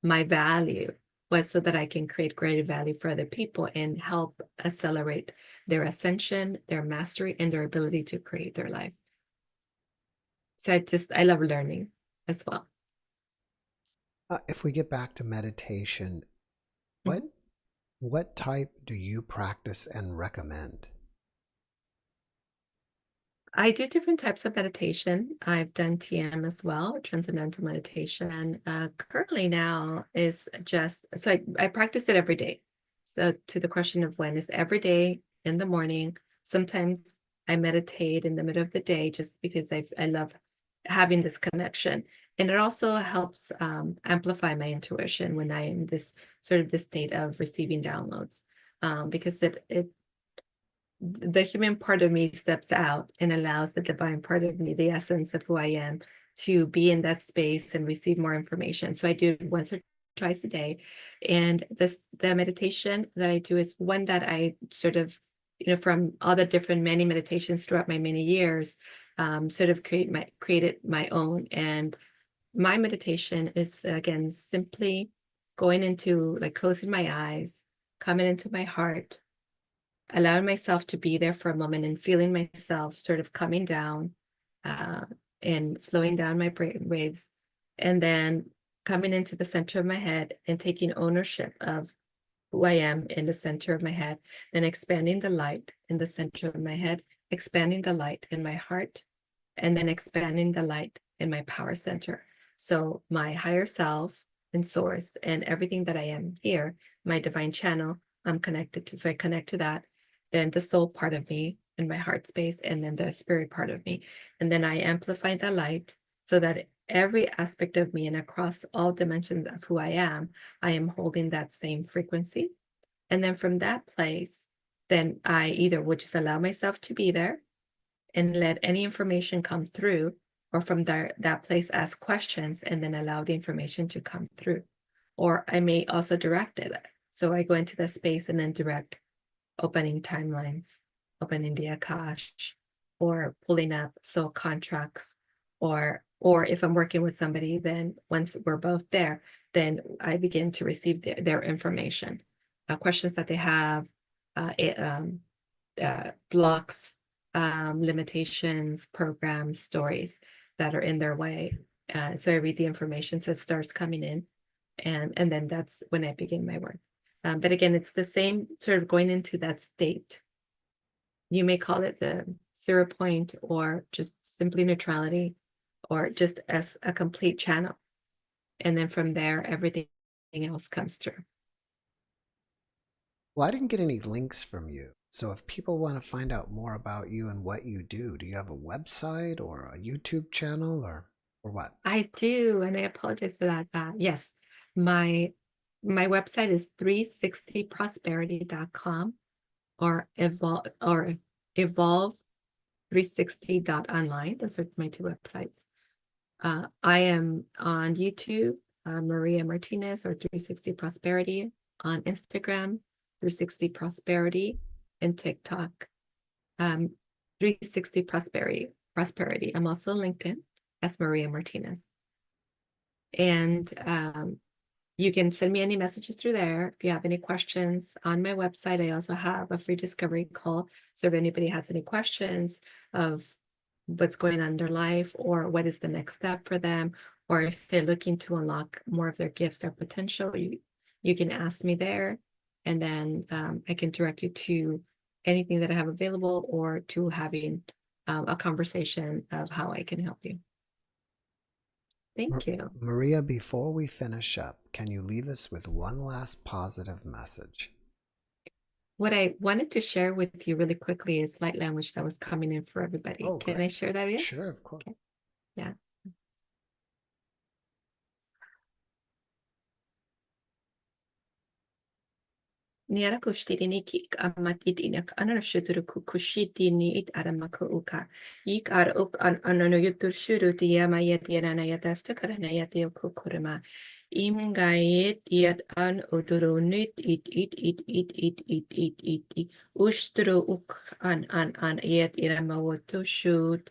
[SPEAKER 3] my value, was so that I can create greater value for other people and help accelerate their ascension, their mastery, and their ability to create their life. So I love learning as well.
[SPEAKER 1] If we get back to meditation, what type do you practice and recommend?
[SPEAKER 3] I do different types of meditation. I've done TM as well, transcendental meditation. Currently now is just, so I practice it every day. So to the question of when, is every day in the morning. Sometimes I meditate in the middle of the day just because I love having this connection. And it also helps amplify my intuition when I am this state of receiving downloads, because the human part of me steps out and allows the divine part of me, the essence of who I am, to be in that space and receive more information. So I do it once or twice a day. And the meditation that I do is one that I sort of, from all the many meditations throughout my many years, created my own. And my meditation is, again, simply going into, like, closing my eyes, coming into my heart, allowing myself to be there for a moment and feeling myself sort of coming down, and slowing down my brain waves, and then coming into the center of my head and taking ownership of who I am in the center of my head, then expanding the light in the center of my head, expanding the light in my heart, and then expanding the light in my power center. So my higher self and source and everything that I am here, my divine channel, I'm connected to. So I connect to that. Then the soul part of me in my heart space, and then the spirit part of me. And then I amplify the light so that every aspect of me and across all dimensions of who I am holding that same frequency. And then from that place, then I either would just allow myself to be there and let any information come through, or from that place ask questions and then allow the information to come through. Or I may also direct it. So I go into the space and then direct opening timelines, opening the Akash, or pulling up soul contracts, or if I'm working with somebody, then once we're both there, then I begin to receive their information, questions that they have, blocks, limitations, programs, stories that are in their way. So I read the information, so it starts coming in, and then that's when I begin my work. But again, it's the same sort of going into that state. You may call it the 0 point, or just simply neutrality, or just as a complete channel. And then from there, everything else comes through.
[SPEAKER 1] Well, I didn't get any links from you. So if people want to find out more about you and what you do you have a website or a YouTube channel, or? or what?
[SPEAKER 3] I do, and I apologize for that. Yes, my website is 360prosperity.com or evolve 360.online. Those are my two websites. I am on YouTube, Maria Martinez or 360 Prosperity, on Instagram, 360 Prosperity, and TikTok, 360 Prosperity. I'm also on LinkedIn as Maria Martinez. And you can send me any messages through there. If you have any questions on my website, I also have a free discovery call. So if anybody has any questions of what's going on in their life, or what is the next step for them, or if they're looking to unlock more of their gifts, their potential, you can ask me there. And then I can direct you to anything that I have available, or to having a conversation of how I can help you. Thank you.
[SPEAKER 1] Maria, before we finish up, can you leave us with one last positive message?
[SPEAKER 3] What I wanted to share with you really quickly is light language that was coming in for everybody.
[SPEAKER 1] Oh,
[SPEAKER 3] Can
[SPEAKER 1] great.
[SPEAKER 3] I share that with you?
[SPEAKER 1] Sure, of course.
[SPEAKER 3] Okay. Yeah. Niara kushtini kik amat idinak anana shuturu kushitini it aramaka uka. Ik ar uk an anano yutur shuru diyama yetiana yatastakana yatio kukurama. Imgayet yet an udurunit it ustro uk an yet iramawoto shoot.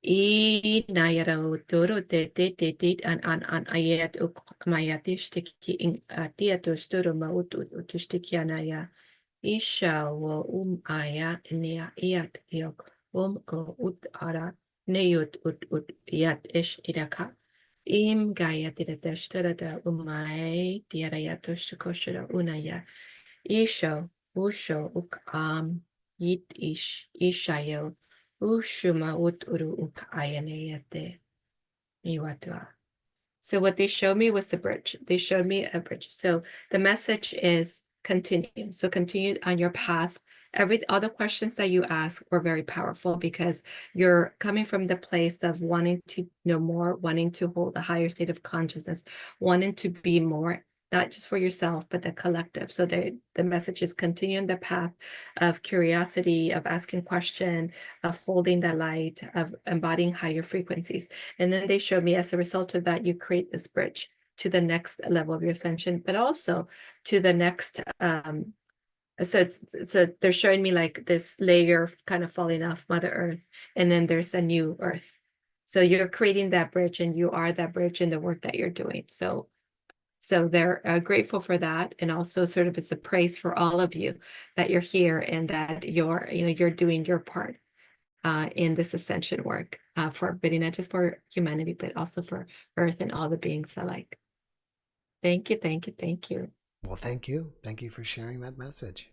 [SPEAKER 3] I nayara uturu te an ayat uk mayatistiki in atiato sturu mautu utistikianaya. Isha wo aya nia iat yok go ut ara neut ut yat ish iraka. Im gaya tiratashtada umai tiarayatoshikoshira unaya. Isha usho uk yit ishayo. Ushuma uturu uk ayaneyate. Iwatua. So what they showed me was the bridge. They showed me a bridge. So the message is continue. So continue on your path. All the questions that you ask were very powerful, because you're coming from the place of wanting to know more, wanting to hold a higher state of consciousness, wanting to be more, not just for yourself, but the collective. So the message is continue on the path of curiosity, of asking question, of holding the light, of embodying higher frequencies. And then they showed me, as a result of that, you create this bridge to the next level of your ascension, but also to the next. So they're showing me like this layer kind of falling off Mother Earth, and then there's a new Earth. So you're creating that bridge, and you are that bridge in the work that you're doing. So they're grateful for that, and also sort of it's a praise for all of you that you're here, and that you're doing your part in this ascension work, but not just for humanity, but also for Earth and all the beings alike. Thank you, thank you, thank you.
[SPEAKER 1] Well, thank you. Thank you for sharing that message.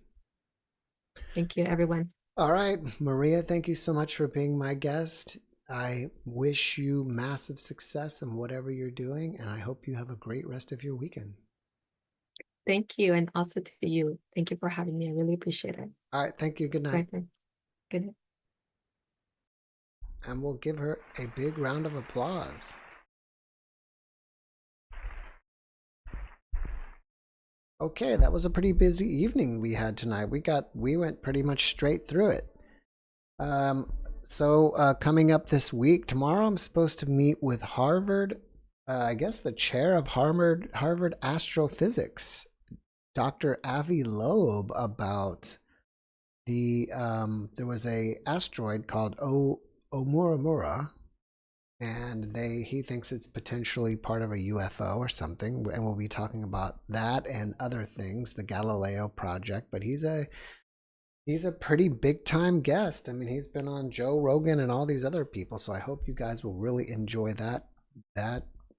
[SPEAKER 3] Thank you, everyone.
[SPEAKER 1] All right, Maria, thank you so much for being my guest. I wish you massive success in whatever you're doing, and I hope you have a great rest of your weekend.
[SPEAKER 3] Thank you, and also to you. Thank you for having me. I really appreciate it.
[SPEAKER 1] All right, thank you. Good night.
[SPEAKER 3] Bye. Good night.
[SPEAKER 1] And we'll give her a big round of applause. Okay, that was a pretty busy evening we had tonight. We went pretty much straight through it. So coming up this week, tomorrow I'm supposed to meet with Harvard, I guess the chair of Harvard Astrophysics, Dr. Avi Loeb, about there was a asteroid called Oumuamua, and he thinks it's potentially part of a UFO or something, and we'll be talking about that and other things, the Galileo project. But he's a pretty big time guest. I mean, he's been on Joe Rogan and all these other people, so I hope you guys will really enjoy that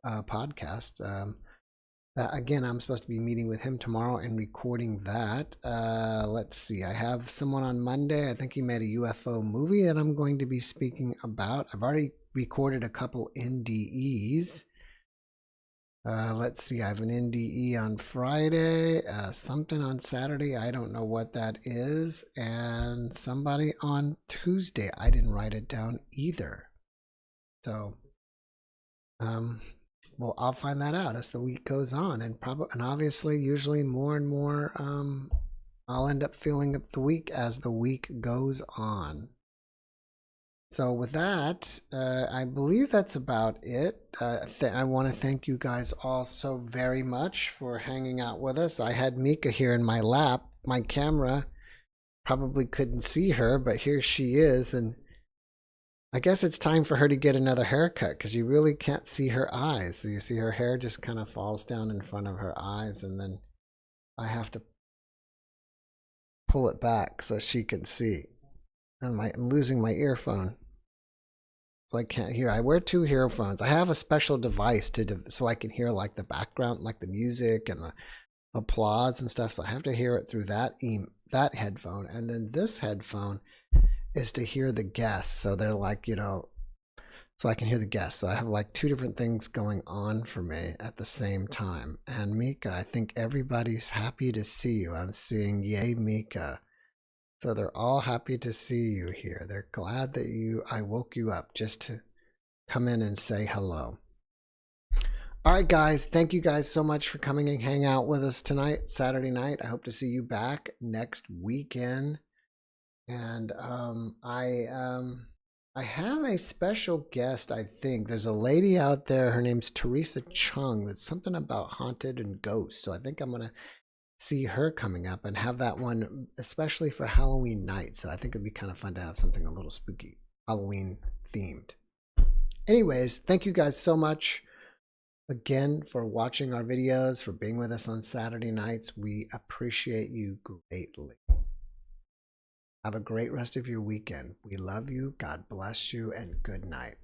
[SPEAKER 1] podcast. Again, I'm supposed to be meeting with him tomorrow and recording that. Let's see, I have someone on Monday. I think he made a UFO movie that I'm going to be speaking about. I've already recorded a couple NDEs. Let's see, I have an NDE on Friday, something on Saturday, I don't know what that is, and somebody on Tuesday. I didn't write it down either. So Well, I'll find that out as the week goes on, and obviously, usually more and more, I'll end up filling up the week as the week goes on. So with that, I believe that's about it. I want to thank you guys all so very much for hanging out with us. I had Mika here in my lap. My camera probably couldn't see her, but here she is, and I guess it's time for her to get another haircut because you really can't see her eyes. So you see her hair just kind of falls down in front of her eyes, and then I have to pull it back so she can see. And I'm losing my earphone, so I can't hear. I wear 2 earphones. I have a special device so I can hear like the background, like the music and the applause and stuff. So I have to hear it through that headphone, and then this headphone is to hear the guests. So they're like, so I can hear the guests. So I have like 2 different things going on for me at the same time. And Mika, I think everybody's happy to see you. I'm seeing yay Mika. So they're all happy to see you here. They're glad that I woke you up just to come in and say hello. All right, guys. Thank you guys so much for coming and hang out with us tonight, Saturday night. I hope to see you back next weekend. And I have a special guest, I think. There's a lady out there, her name's Teresa Chung. That's something about haunted and ghosts. So I think I'm going to see her coming up and have that one, especially for Halloween night. So I think it'd be kind of fun to have something a little spooky, Halloween themed. Anyways, thank you guys so much again for watching our videos, for being with us on Saturday nights. We appreciate you greatly. Have a great rest of your weekend. We love you. God bless you, and good night.